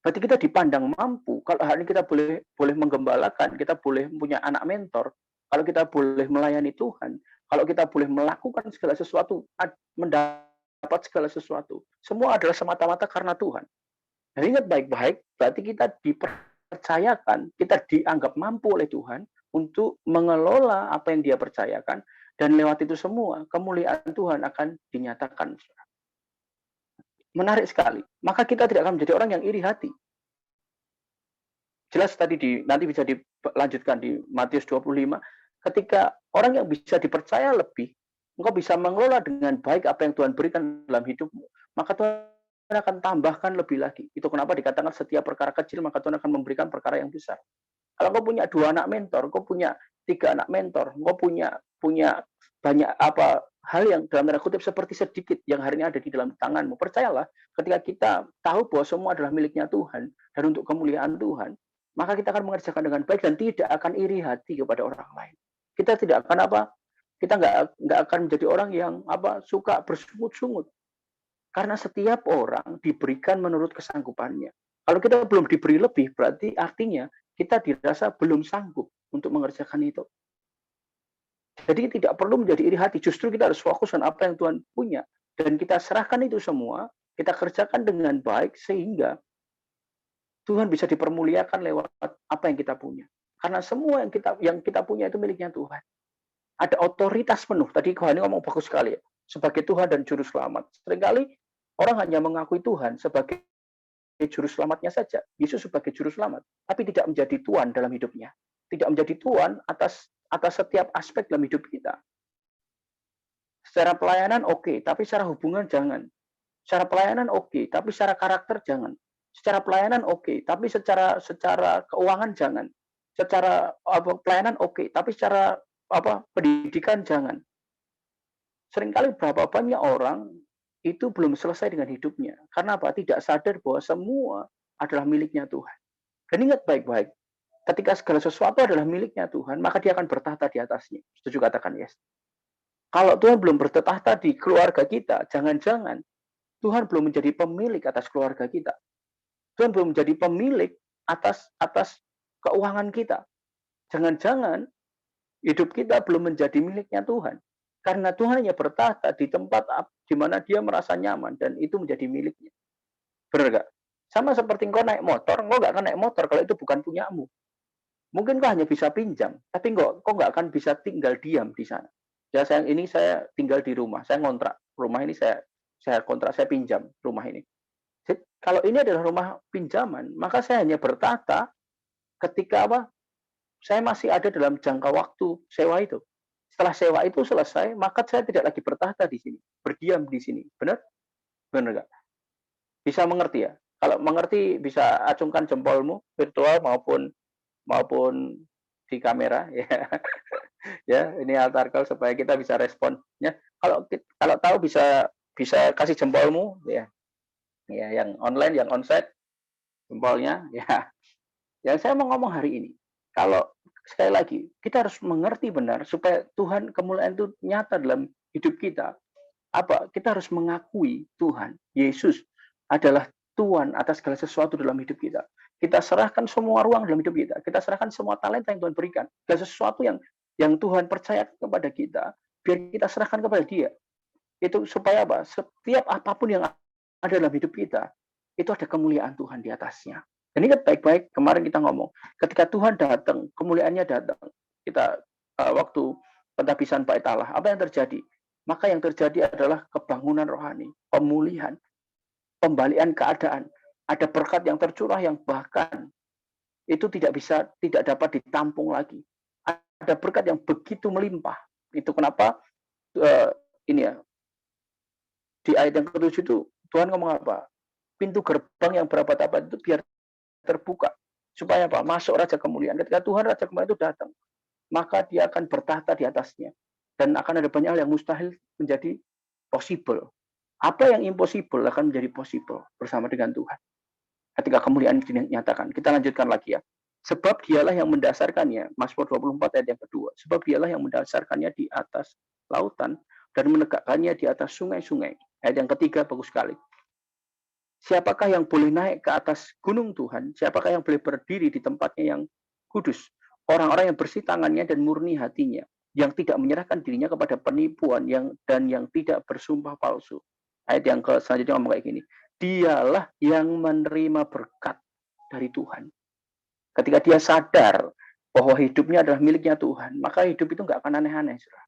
Berarti kita dipandang mampu. Kalau hari ini kita boleh menggembalakan, kita boleh punya anak mentor, kalau kita boleh melayani Tuhan, kalau kita boleh melakukan segala sesuatu, mendapat segala sesuatu, semua adalah semata-mata karena Tuhan. Dan ingat baik-baik, berarti kita dipercayakan, kita dianggap mampu oleh Tuhan untuk mengelola apa yang dia percayakan, dan lewat itu semua kemuliaan Tuhan akan dinyatakan. Menarik sekali. Maka kita tidak akan menjadi orang yang iri hati. Jelas tadi nanti bisa dilanjutkan di Matius 25, ketika orang yang bisa dipercaya lebih, engkau bisa mengelola dengan baik apa yang Tuhan berikan dalam hidupmu, maka Tuhan akan tambahkan lebih lagi. Itu kenapa dikatakan setiap perkara kecil, maka Tuhan akan memberikan perkara yang besar. Kalau engkau punya 2 anak mentor, engkau punya 3 anak mentor, engkau punya banyak hal yang dalam tanda kutip seperti sedikit yang hari ini ada di dalam tanganmu. Percayalah, ketika kita tahu bahwa semua adalah miliknya Tuhan dan untuk kemuliaan Tuhan, maka kita akan mengerjakan dengan baik dan tidak akan iri hati kepada orang lain. Kita tidak akan kita nggak akan menjadi orang yang suka bersungut-sungut. Karena setiap orang diberikan menurut kesanggupannya. Kalau kita belum diberi lebih, berarti artinya kita dirasa belum sanggup untuk mengerjakan itu. Jadi tidak perlu menjadi iri hati, justru kita harus fokus dengan apa yang Tuhan punya. Dan kita serahkan itu semua, kita kerjakan dengan baik, sehingga Tuhan bisa dipermuliakan lewat apa yang kita punya. Karena semua yang kita punya itu miliknya Tuhan. Ada otoritas penuh. Tadi Kohani ngomong bagus sekali ya. Sebagai Tuhan dan Juru Selamat. Seringkali orang hanya mengakui Tuhan sebagai Juru Selamatnya saja. Yesus sebagai Juru Selamat. Tapi tidak menjadi Tuhan dalam hidupnya. Tidak menjadi Tuhan atas setiap aspek dalam hidup kita. Secara pelayanan oke, tapi secara hubungan jangan. Secara pelayanan oke, tapi secara karakter jangan. Secara pelayanan oke, tapi secara keuangan jangan. Secara pelayanan oke, tapi secara pendidikan jangan. Seringkali berapa banyak orang itu belum selesai dengan hidupnya. Karena apa? Tidak sadar bahwa semua adalah miliknya Tuhan. Dan ingat baik-baik, ketika segala sesuatu adalah miliknya Tuhan, maka dia akan bertahta di atasnya. Setuju katakan yes. Kalau Tuhan belum bertahta di keluarga kita, jangan-jangan Tuhan belum menjadi pemilik atas keluarga kita. Tuhan belum menjadi pemilik atas keuangan kita. Jangan-jangan hidup kita belum menjadi miliknya Tuhan. Karena Tuhan hanya bertahta di tempat di mana dia merasa nyaman dan itu menjadi miliknya. Benar nggak? Sama seperti engkau naik motor, engkau nggak akan naik motor kalau itu bukan punyamu. Mungkin kau hanya bisa pinjam, tapi kau nggak akan bisa tinggal diam di sana. Ya, saya tinggal di rumah, saya ngontrak. Rumah ini saya kontrak, saya pinjam rumah ini. Jadi, kalau ini adalah rumah pinjaman, maka saya hanya bertahta ketika saya masih ada dalam jangka waktu sewa itu. Setelah sewa itu selesai, maka saya tidak lagi bertahta di sini, berdiam di sini. Benar? Benar nggak? Bisa mengerti ya? Kalau mengerti bisa acungkan jempolmu, virtual maupun di kamera ya. Ya, ini altar call supaya kita bisa respon ya. Kalau tahu bisa kasih jempolmu ya. Ya, yang online, yang onsite jempolnya ya. Yang saya mau ngomong hari ini, kalau sekali lagi kita harus mengerti benar supaya Tuhan kemuliaan itu nyata dalam hidup kita. Kita harus mengakui Tuhan Yesus adalah Tuhan atas segala sesuatu dalam hidup kita. Kita serahkan semua ruang dalam hidup kita. Kita serahkan semua talenta yang Tuhan berikan. Dan sesuatu yang Tuhan percayakan kepada kita, biar kita serahkan kepada Dia. Itu supaya setiap apapun yang ada dalam hidup kita, itu ada kemuliaan Tuhan di atasnya. Dan ingat baik-baik, kemarin kita ngomong, ketika Tuhan datang, kemuliaannya datang. Kita waktu pentabisan Bait Allah, apa yang terjadi? Maka yang terjadi adalah kebangunan rohani, pemulihan, pembalian keadaan. Ada berkat yang tercurah yang bahkan itu tidak dapat ditampung lagi. Ada berkat yang begitu melimpah. Itu kenapa ini ya, di ayat yang ke-7 itu Tuhan ngomong apa? Pintu gerbang yang berabad-abad itu biar terbuka. Supaya apa? Masuk Raja Kemuliaan. Ketika Tuhan Raja Kemuliaan itu datang, maka dia akan bertahta di atasnya. Dan akan ada banyak hal yang mustahil menjadi possible. Apa yang impossible akan menjadi possible bersama dengan Tuhan. Ketika kemuliaan dinyatakan. Kita lanjutkan lagi ya. Sebab dialah yang mendasarkannya. Mazmur 24 ayat yang kedua. Sebab dialah yang mendasarkannya di atas lautan dan menegakkannya di atas sungai-sungai. Ayat yang ketiga bagus sekali. Siapakah yang boleh naik ke atas gunung Tuhan? Siapakah yang boleh berdiri di tempatnya yang kudus? Orang-orang yang bersih tangannya dan murni hatinya, yang tidak menyerahkan dirinya kepada penipuan dan yang tidak bersumpah palsu. Ayat yang selanjutnya ngomong kayak gini. Dialah yang menerima berkat dari Tuhan. Ketika dia sadar bahwa hidupnya adalah miliknya Tuhan, maka hidup itu nggak akan aneh-aneh. Saudara.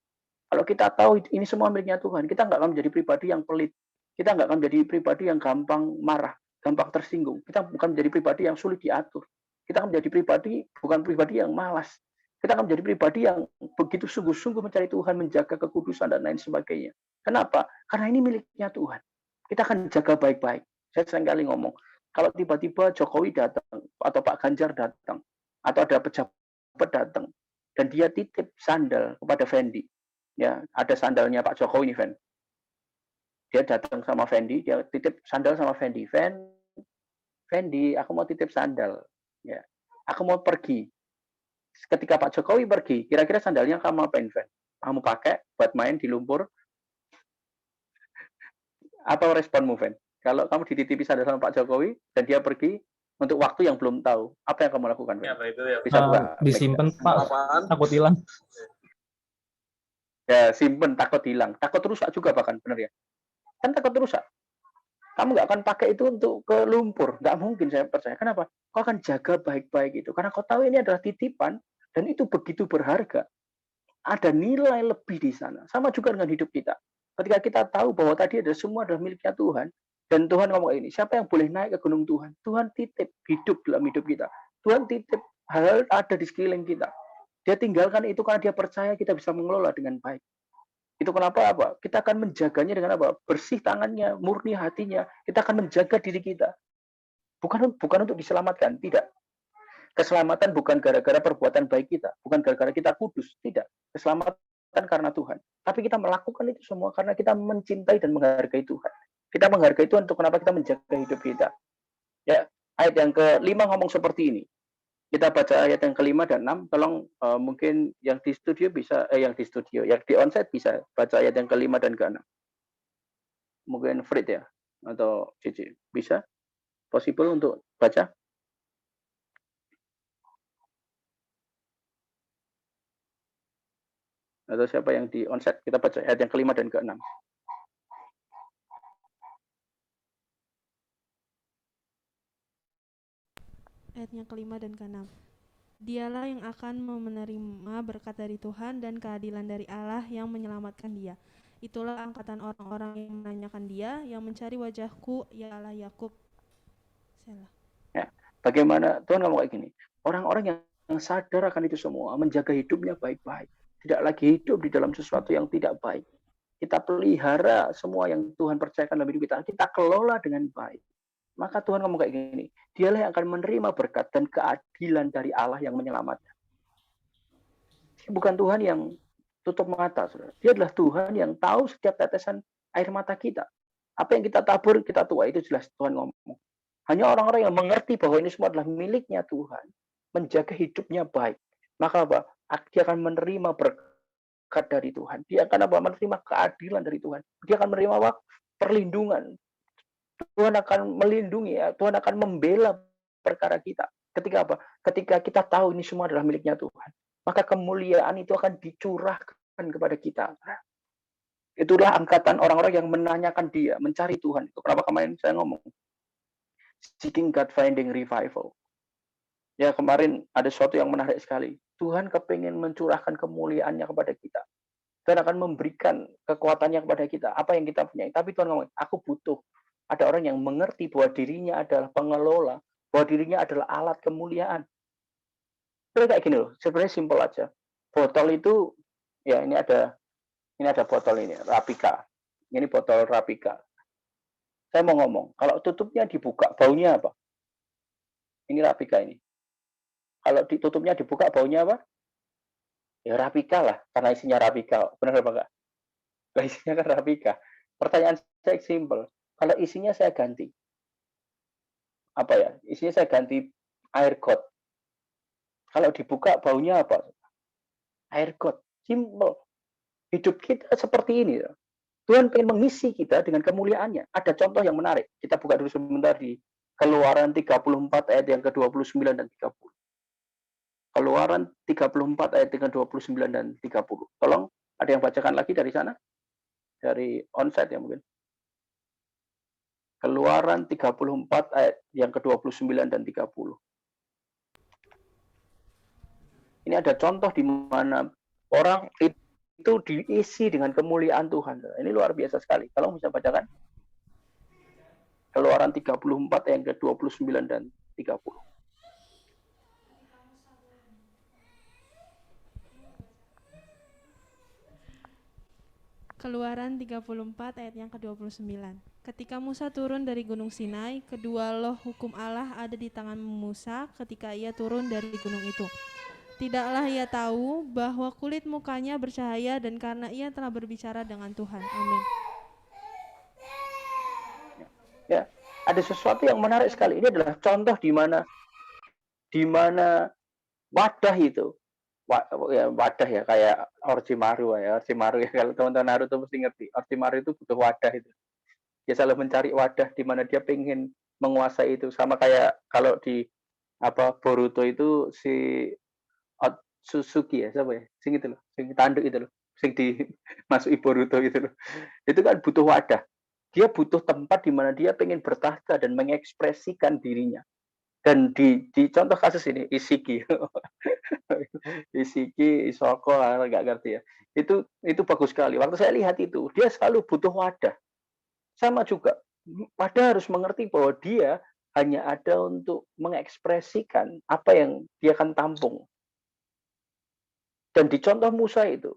Kalau kita tahu ini semua miliknya Tuhan, kita nggak akan menjadi pribadi yang pelit. Kita nggak akan menjadi pribadi yang gampang marah, gampang tersinggung. Kita bukan menjadi pribadi yang sulit diatur. Kita akan menjadi pribadi, bukan pribadi yang malas. Kita akan menjadi pribadi yang begitu sungguh-sungguh mencari Tuhan, menjaga kekudusan dan lain sebagainya. Kenapa? Karena ini miliknya Tuhan. Kita akan jaga baik-baik. Saya seringkali ngomong, kalau tiba-tiba Jokowi datang, atau Pak Ganjar datang, atau ada pejabat datang, dan dia titip sandal kepada Fendi. Ya, ada sandalnya Pak Jokowi nih, Fendi. Dia datang sama Fendi, dia titip sandal sama Fendi. Fendi, aku mau titip sandal. Ya, aku mau pergi. Ketika Pak Jokowi pergi, kira-kira sandalnya kamu apain, Fendi? Kamu pakai buat main di lumpur? Apa responmu, Fendi? Kalau kamu dititipi sandal sama Pak Jokowi dan dia pergi untuk waktu yang belum tahu, apa yang kamu lakukan, Fendi? Bisa buka Disimpan, Pak. Takut hilang. Ya, simpen, takut hilang. Takut rusak juga bahkan, benar ya? Kan takut rusak. Kamu nggak akan pakai itu untuk ke lumpur. Nggak mungkin, saya percaya. Kenapa? Kau akan jaga baik-baik itu. Karena kau tahu ini adalah titipan, dan itu begitu berharga. Ada nilai lebih di sana. Sama juga dengan hidup kita. Ketika kita tahu bahwa tadi ada semua adalah miliknya Tuhan, dan Tuhan ngomong ini, siapa yang boleh naik ke gunung Tuhan? Tuhan titip hidup dalam hidup kita. Tuhan titip hal ada di sekeliling kita. Dia tinggalkan itu karena dia percaya kita bisa mengelola dengan baik. Itu kenapa apa? Kita akan menjaganya dengan apa? Bersih tangannya, murni hatinya. Kita akan menjaga diri kita. Bukan untuk diselamatkan, tidak. Keselamatan bukan gara-gara perbuatan baik kita, bukan gara-gara kita kudus, tidak. Keselamatan karena Tuhan. Tapi kita melakukan itu semua karena kita mencintai dan menghargai Tuhan. Kita menghargai Tuhan untuk kenapa kita menjaga hidup kita. Ya, ayat yang ke-5 ngomong seperti ini. Kita baca ayat yang ke-5 dan 6. Tolong mungkin yang di studio bisa, yang di onsite bisa baca ayat yang ke-5 dan ke-6. Mungkin Frit ya, atau Cici. Bisa? Possible untuk baca? Atau siapa yang di onsite? Kita baca ayat yang ke-5 dan ke-6. Ayatnya kelima dan keenam. Dialah yang akan menerima berkat dari Tuhan dan keadilan dari Allah yang menyelamatkan dia. Itulah angkatan orang-orang yang menanyakan dia, yang mencari wajahku, ya Allah Yakub. Selah. Ya, bagaimana Tuhan ngomong kayak gini? Orang-orang yang sadar akan itu semua, menjaga hidupnya baik-baik. Tidak lagi hidup di dalam sesuatu yang tidak baik. Kita pelihara semua yang Tuhan percayakan dalam hidup kita. Kita kelola dengan baik. Maka Tuhan ngomong kayak gini, dialah yang akan menerima berkat dan keadilan dari Allah yang menyelamatkan. Bukan Tuhan yang tutup mata, saudara. Dia adalah Tuhan yang tahu setiap tetesan air mata kita. Apa yang kita tabur, kita tuai, itu jelas Tuhan ngomong. Hanya orang-orang yang mengerti bahwa ini semua adalah miliknya Tuhan, menjaga hidupnya baik. Maka apa? Dia akan menerima berkat dari Tuhan. Dia akan apa? Menerima keadilan dari Tuhan. Dia akan menerima apa? Perlindungan. Tuhan akan melindungi, ya. Tuhan akan membela perkara kita. Ketika apa? Ketika kita tahu ini semua adalah miliknya Tuhan, maka kemuliaan itu akan dicurahkan kepada kita. Itulah angkatan orang-orang yang menanyakan dia, mencari Tuhan. Itu kenapa kemarin saya ngomong, seeking God, finding revival. Ya, kemarin ada sesuatu yang menarik sekali. Tuhan kepingin mencurahkan kemuliaannya kepada kita. Tuhan akan memberikan kekuatannya kepada kita, apa yang kita punya. Tapi Tuhan ngomong, aku butuh ada orang yang mengerti bahwa dirinya adalah pengelola, bahwa dirinya adalah alat kemuliaan. Terus kayak gini loh, sebenarnya simpel aja. Botol itu, ya ini ada botol ini, Rapika. Ini botol Rapika. Saya mau ngomong, kalau tutupnya dibuka, baunya apa? Ini Rapika ini. Kalau tutupnya dibuka, baunya apa? Ya Rapika lah, karena isinya Rapika. Benar apa enggak? Nah, isinya kan Rapika. Pertanyaan saya simpel. Kalau isinya saya ganti, apa ya? Isinya saya ganti air got. Kalau dibuka baunya apa? Air got. Simple. Hidup kita seperti ini. Tuhan ingin mengisi kita dengan kemuliaannya. Ada contoh yang menarik. Kita buka dulu sebentar di Keluaran 34 ayat yang ke-29 dan 30. Keluaran 34 ayat yang ke-29 dan 30. Tolong, ada yang bacakan lagi dari sana? Dari onsite ya mungkin. Keluaran 34 ayat yang ke-29 dan 30. Ini ada contoh di mana orang itu diisi dengan kemuliaan Tuhan. Ini luar biasa sekali. Kalau bisa bacakan Keluaran 34 ayat ke-29 dan 30. Keluaran 34 ayat yang ke-29. Ketika Musa turun dari Gunung Sinai, kedua loh hukum Allah ada di tangan Musa ketika ia turun dari gunung itu. Tidaklah ia tahu bahwa kulit mukanya bercahaya dan karena ia telah berbicara dengan Tuhan. Amin. Ya, ada sesuatu yang menarik sekali. Ini adalah contoh di mana wadah itu, wadah ya kayak Orochimaru ya kalau teman-teman Naruto mesti ngerti. Orochimaru itu butuh wadah itu. Dia selalu mencari wadah di mana dia pengen menguasai itu, sama kayak kalau di Boruto itu si Suzuki ya, siapa ya? Sing itu loh, sing tanduk itu loh, sing dimasuki Boruto itu loh. Itu kan butuh wadah. Dia butuh tempat di mana dia pengen bertahta dan mengekspresikan dirinya. Dan di contoh kasus ini, Ishiki, Isoko, nggak ngerti ya. Itu bagus sekali. Waktu saya lihat itu, dia selalu butuh wadah. Sama juga, wadah harus mengerti bahwa dia hanya ada untuk mengekspresikan apa yang dia akan tampung. Dan di contoh Musa itu,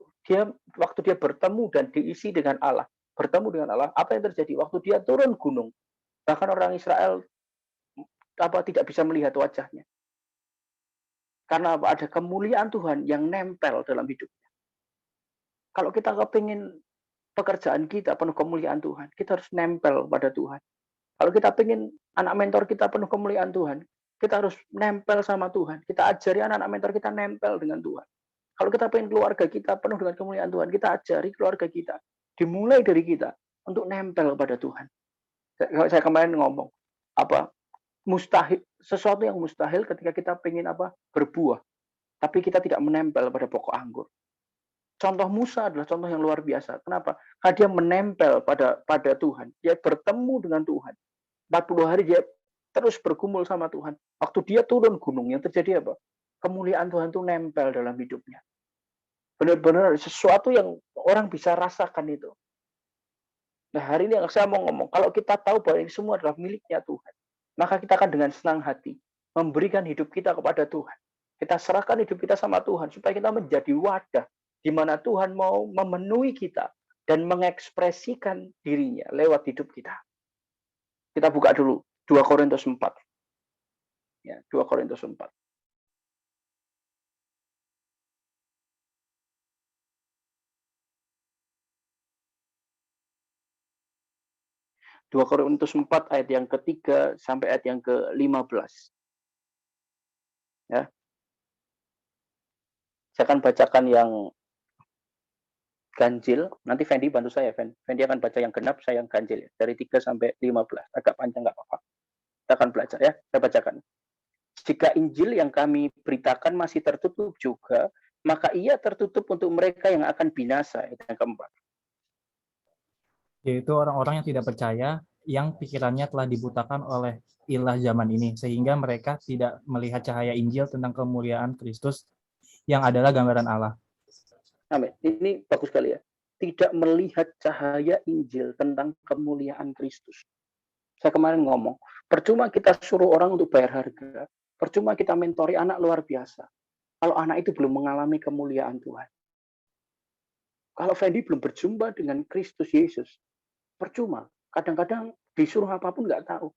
waktu dia bertemu dan diisi dengan Allah, apa yang terjadi? Waktu dia turun gunung, bahkan orang Israel tidak bisa melihat wajahnya. Karena ada kemuliaan Tuhan yang nempel dalam hidupnya. Kalau kita kepingin pekerjaan kita penuh kemuliaan Tuhan, kita harus nempel pada Tuhan. Kalau kita pengen anak mentor kita penuh kemuliaan Tuhan, kita harus nempel sama Tuhan. Kita ajari anak-anak mentor kita nempel dengan Tuhan. Kalau kita pengen keluarga kita penuh dengan kemuliaan Tuhan, kita ajari keluarga kita, dimulai dari kita, untuk nempel pada Tuhan. Saya kemarin ngomong, mustahil, sesuatu yang mustahil ketika kita pengen berbuah, tapi kita tidak menempel pada pokok anggur. Contoh Musa adalah contoh yang luar biasa. Kenapa? Karena dia menempel pada Tuhan. Dia bertemu dengan Tuhan. 40 hari dia terus bergumul sama Tuhan. Waktu dia turun gunung, yang terjadi apa? Kemuliaan Tuhan itu nempel dalam hidupnya. Benar-benar sesuatu yang orang bisa rasakan itu. Nah, hari ini yang saya mau ngomong, kalau kita tahu bahwa ini semua adalah miliknya Tuhan, maka kita akan dengan senang hati memberikan hidup kita kepada Tuhan. Kita serahkan hidup kita sama Tuhan supaya kita menjadi wadah di mana Tuhan mau memenuhi kita dan mengekspresikan dirinya lewat hidup kita. Kita buka dulu 2 Korintus 4. Ya, 2 Korintus 4. Korintus 4 ayat yang ketiga sampai ayat yang ke-15. Ya. Saya akan bacakan yang ganjil. Nanti Fendi bantu saya, Fendi akan baca yang genap, saya yang ganjil. Dari 3 sampai 15. Agak panjang, nggak apa-apa. Kita akan belajar ya. Saya bacakan. Jika Injil yang kami beritakan masih tertutup juga, maka ia tertutup untuk mereka yang akan binasa. Itu yang keempat. Yaitu orang-orang yang tidak percaya, yang pikirannya telah dibutakan oleh ilah zaman ini, sehingga mereka tidak melihat cahaya Injil tentang kemuliaan Kristus yang adalah gambaran Allah. Amin. Ini bagus sekali ya. Tidak melihat cahaya Injil tentang kemuliaan Kristus. Saya kemarin ngomong, percuma kita suruh orang untuk bayar harga, percuma kita mentori anak luar biasa, kalau anak itu belum mengalami kemuliaan Tuhan. Kalau Fendi belum berjumpa dengan Kristus Yesus, percuma. Kadang-kadang disuruh apapun nggak tahu.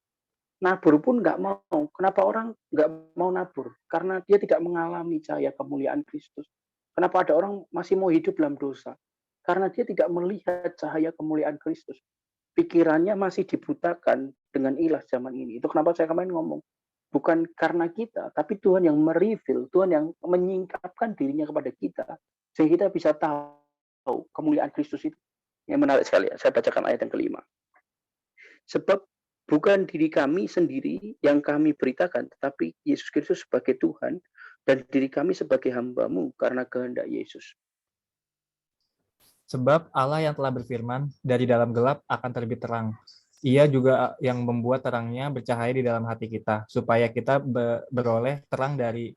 Nabur pun nggak mau. Kenapa orang nggak mau nabur? Karena dia tidak mengalami cahaya kemuliaan Kristus. Kenapa ada orang masih mau hidup dalam dosa? Karena dia tidak melihat cahaya kemuliaan Kristus. Pikirannya masih dibutakan dengan ilah zaman ini. Itu kenapa saya kemarin ngomong. Bukan karena kita, tapi Tuhan yang mereveal, Tuhan yang menyingkapkan dirinya kepada kita. Sehingga kita bisa tahu kemuliaan Kristus itu. Yang menarik sekali ya. Saya bacakan ayat yang kelima. Sebab bukan diri kami sendiri yang kami beritakan, tetapi Yesus Kristus sebagai Tuhan dan diri kami sebagai hamba-Mu karena kehendak Yesus. Sebab Allah yang telah berfirman, dari dalam gelap akan terbit terang. Ia juga yang membuat terangnya bercahaya di dalam hati kita, supaya kita beroleh terang dari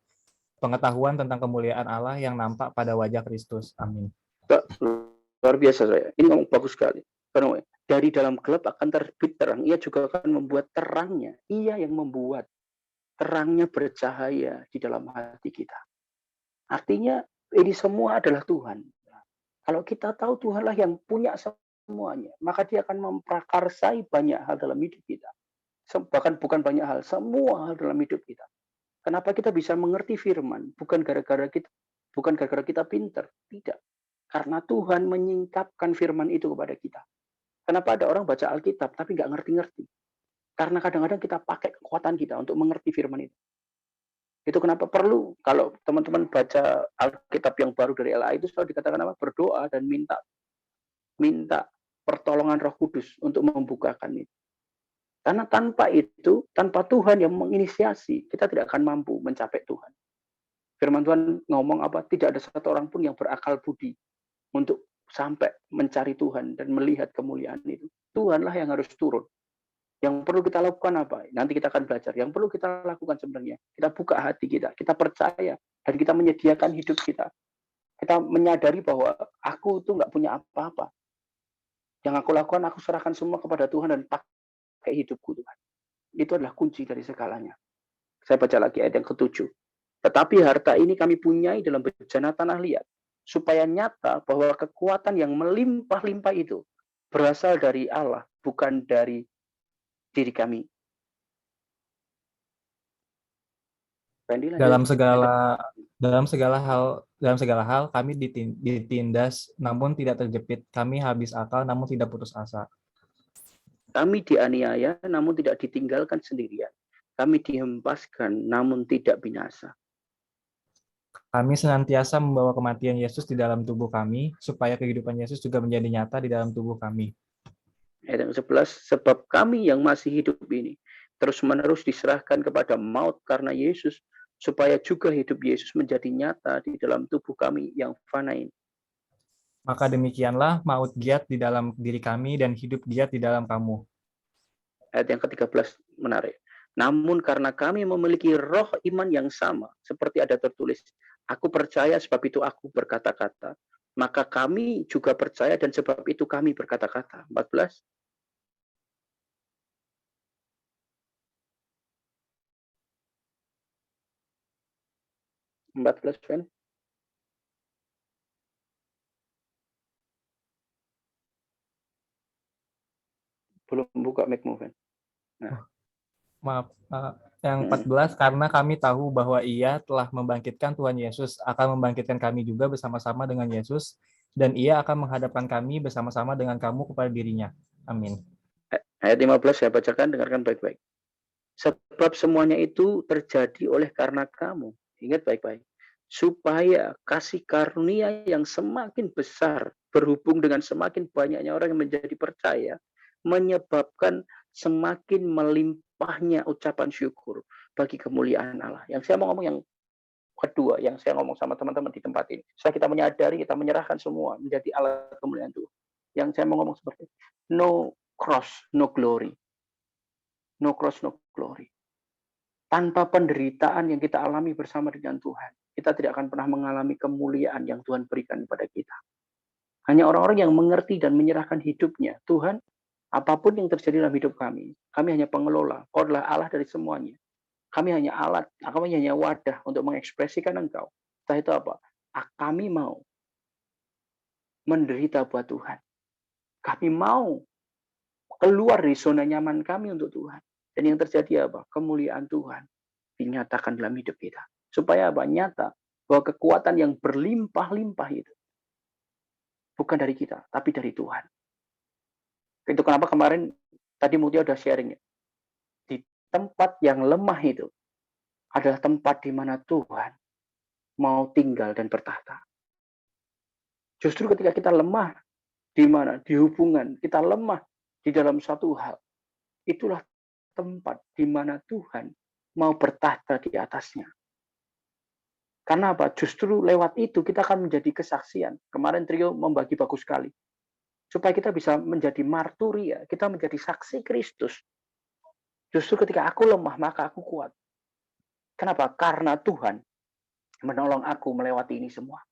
pengetahuan tentang kemuliaan Allah yang nampak pada wajah Kristus. Amin. Luar biasa saya. Ini ngomong bagus sekali. Karena dari dalam gelap akan terbit terang. Ia juga akan membuat terangnya. Ia yang membuat terangnya bercahaya di dalam hati kita. Artinya ini semua adalah Tuhan. Kalau kita tahu Tuhanlah yang punya semuanya, maka Dia akan memprakarsai banyak hal dalam hidup kita. Bahkan bukan banyak hal, semua hal dalam hidup kita. Kenapa kita bisa mengerti firman? Bukan gara-gara kita pinter, tidak. Karena Tuhan menyingkapkan firman itu kepada kita. Kenapa ada orang baca Alkitab tapi nggak ngerti-ngerti? Karena kadang-kadang kita pakai kekuatan kita untuk mengerti firman itu. Itu kenapa perlu, kalau teman-teman baca Alkitab yang baru dari LA itu selalu dikatakan apa? Berdoa dan minta pertolongan Roh Kudus untuk membukakan itu. Karena tanpa itu, tanpa Tuhan yang menginisiasi, kita tidak akan mampu mencapai Tuhan. Firman Tuhan ngomong apa? Tidak ada satu orang pun yang berakal budi untuk sampai mencari Tuhan dan melihat kemuliaan itu. Tuhanlah yang harus turun. Yang perlu kita lakukan apa? Nanti kita akan belajar. Yang perlu kita lakukan sebenarnya, kita buka hati kita percaya, dan kita menyediakan hidup kita. Kita menyadari bahwa aku itu nggak punya apa-apa. Yang aku lakukan, aku serahkan semua kepada Tuhan dan pakai hidupku Tuhan. Itu adalah kunci dari segalanya. Saya baca lagi ayat yang ke-7. Tetapi harta ini kami punyai dalam bejana tanah liat, supaya nyata bahwa kekuatan yang melimpah-limpah itu berasal dari Allah, bukan dari diri kami. Dalam segala hal kami ditindas namun tidak terjepit, kami habis akal namun tidak putus asa. Kami dianiaya namun tidak ditinggalkan sendirian. Kami dihempaskan namun tidak binasa. Kami senantiasa membawa kematian Yesus di dalam tubuh kami, supaya kehidupan Yesus juga menjadi nyata di dalam tubuh kami. Ayat yang 11, sebab kami yang masih hidup ini terus-menerus diserahkan kepada maut karena Yesus, supaya juga hidup Yesus menjadi nyata di dalam tubuh kami yang fana ini. Maka demikianlah maut giat di dalam diri kami dan hidup giat di dalam kamu. Ayat yang ke-13 menarik. Namun karena kami memiliki roh iman yang sama, seperti ada tertulis, aku percaya sebab itu aku berkata-kata. Maka kami juga percaya dan sebab itu kami berkata-kata. 14. Fen. Belum buka mic-mu, Fen. Nah. Maaf, yang 14, karena kami tahu bahwa Ia telah membangkitkan Tuhan Yesus, akan membangkitkan kami juga bersama-sama dengan Yesus, dan Ia akan menghadapkan kami bersama-sama dengan kamu kepada dirinya. Amin. Ayat 15 saya bacakan, dengarkan baik-baik. Sebab semuanya itu terjadi oleh karena kamu. Ingat baik-baik. Supaya kasih karunia yang semakin besar berhubung dengan semakin banyaknya orang yang menjadi percaya, menyebabkan semakin melimpahnya ucapan syukur bagi kemuliaan Allah. Yang saya mau ngomong yang kedua, yang saya ngomong sama teman-teman di tempat ini. Setelah kita menyadari, kita menyerahkan semua menjadi alat kemuliaan Tuhan. Yang saya mau ngomong seperti no cross, no glory. No cross, no glory. Tanpa penderitaan yang kita alami bersama dengan Tuhan, kita tidak akan pernah mengalami kemuliaan yang Tuhan berikan kepada kita. Hanya orang-orang yang mengerti dan menyerahkan hidupnya, Tuhan, apapun yang terjadi dalam hidup kami hanya pengelola. Kau adalah Allah dari semuanya. Kami hanya alat, kami hanya wadah untuk mengekspresikan Engkau. Setelah itu apa? Kami mau menderita buat Tuhan. Kami mau keluar dari zona nyaman kami untuk Tuhan. Dan yang terjadi apa? Kemuliaan Tuhan dinyatakan dalam hidup kita. Supaya apa? Nyata bahwa kekuatan yang berlimpah-limpah itu bukan dari kita, tapi dari Tuhan. Itu kenapa kemarin tadi Mutia udah sharing ya. Di tempat yang lemah itu adalah tempat di mana Tuhan mau tinggal dan bertahta. Justru ketika kita lemah di mana? Di hubungan, kita lemah di dalam satu hal. Itulah tempat di mana Tuhan mau bertahta di atasnya. Karena apa? Justru lewat itu kita akan menjadi kesaksian. Kemarin trio membagi bagus sekali. Supaya kita bisa menjadi marturia, kita menjadi saksi Kristus. Justru ketika aku lemah, maka aku kuat. Kenapa? Karena Tuhan menolong aku melewati ini semua.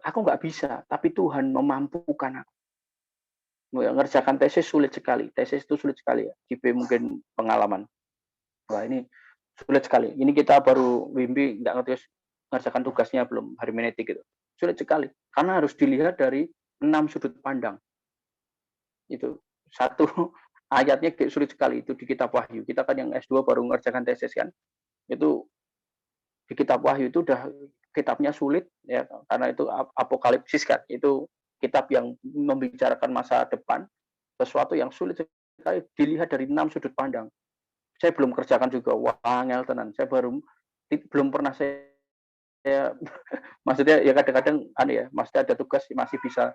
Aku nggak bisa, tapi Tuhan memampukan aku. Ngerjakan tesis sulit sekali. Tesis itu sulit sekali ya. JP mungkin pengalaman. Wah ini sulit sekali. Ini kita baru Wimbi nggak ngerti ngerjakan tugasnya belum hermeneutik gitu. Sulit sekali. Karena harus dilihat dari 6 sudut pandang. Itu satu ayatnya sulit sekali itu di kitab Wahyu. Kita kan yang S2 baru ngerjakan tesis kan. Itu di kitab Wahyu itu udah kitabnya sulit ya karena itu apokalipsis kan. Itu kitab yang membicarakan masa depan, sesuatu yang sulit sekali dilihat dari 6 sudut pandang. Saya belum kerjakan juga, wah angel tenan. Saya belum pernah saya maksudnya ya kadang-kadang aneh ya, maksudnya ada tugas masih bisa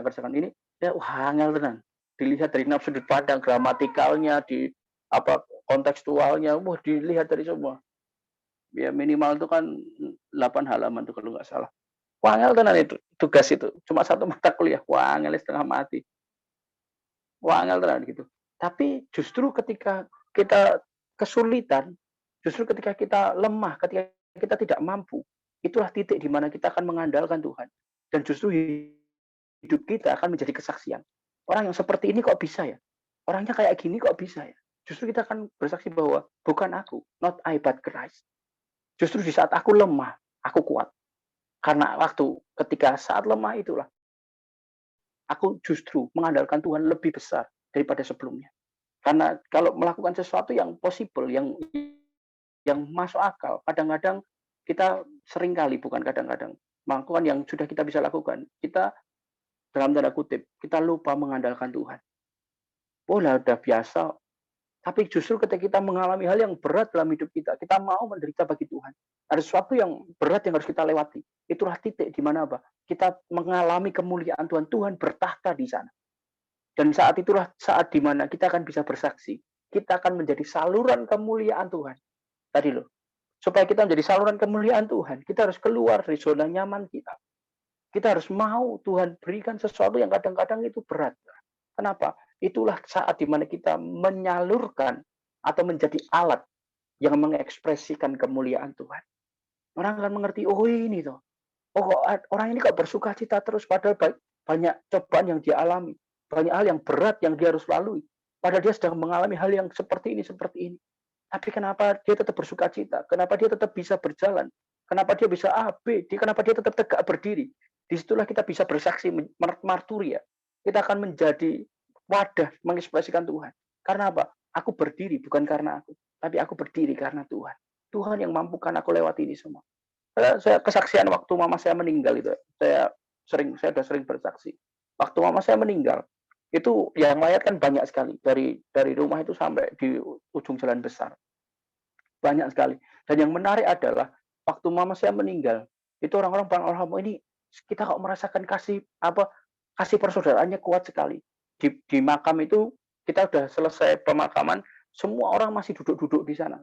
kerjakan ini, ya wah angel tenan. Dilihat dari 6 sudut pandang, gramatikalnya, di kontekstualnya, wah dilihat dari semua. Ya minimal itu kan 8 halaman tuh kalau nggak salah. Wangel tenan itu tugas itu. Cuma 1 mata kuliah. Wangel setengah mati. Wangel tenan gitu. Tapi justru ketika kita kesulitan, justru ketika kita lemah, ketika kita tidak mampu, itulah titik di mana kita akan mengandalkan Tuhan. Dan justru hidup kita akan menjadi kesaksian. Orang yang seperti ini kok bisa ya? Orangnya kayak gini kok bisa ya? Justru kita akan bersaksi bahwa bukan aku, not I but Christ. Justru di saat aku lemah, aku kuat. Karena ketika saat lemah itulah, aku justru mengandalkan Tuhan lebih besar daripada sebelumnya. Karena kalau melakukan sesuatu yang possible, yang masuk akal, kadang-kadang kita seringkali, bukan kadang-kadang, melakukan yang sudah kita bisa lakukan, kita dalam tanda kutip, kita lupa mengandalkan Tuhan. Oh lah udah biasa. Tapi justru ketika kita mengalami hal yang berat dalam hidup kita mau menderita bagi Tuhan. Ada sesuatu yang berat yang harus kita lewati. Itulah titik di mana apa? Kita mengalami kemuliaan Tuhan. Tuhan bertahta di sana. Dan saat itulah saat di mana kita akan bisa bersaksi. Kita akan menjadi saluran kemuliaan Tuhan. Tadi loh. Supaya kita menjadi saluran kemuliaan Tuhan, kita harus keluar dari zona nyaman kita. Kita harus mau Tuhan berikan sesuatu yang kadang-kadang itu berat. Kenapa? Itulah saat di mana kita menyalurkan atau menjadi alat yang mengekspresikan kemuliaan Tuhan. Orang akan mengerti, oh ini tuh. Oh orang ini kok bersuka cita terus, padahal banyak cobaan yang dia alami. Banyak hal yang berat yang dia harus lalui. Padahal dia sedang mengalami hal yang seperti ini. Tapi kenapa dia tetap bersuka cita? Kenapa dia tetap bisa berjalan? Kenapa dia bisa A, B? Kenapa dia tetap tegak berdiri? Disitulah kita bisa bersaksi, marturia. Kita akan menjadi wadah mengekspresikan Tuhan. Karena apa? Aku berdiri bukan karena aku, tapi aku berdiri karena Tuhan. Tuhan yang mampukan aku lewati ini semua. Saya kesaksian waktu mama saya meninggal itu, saya sudah sering bersaksi. Waktu mama saya meninggal, itu yang mayat kan banyak sekali dari rumah itu sampai di ujung jalan besar. Banyak sekali. Dan yang menarik adalah waktu mama saya meninggal, itu orang-orang ini kita kok merasakan kasih persaudaraannya kuat sekali. Di makam itu kita udah selesai pemakaman, semua orang masih duduk-duduk di sana.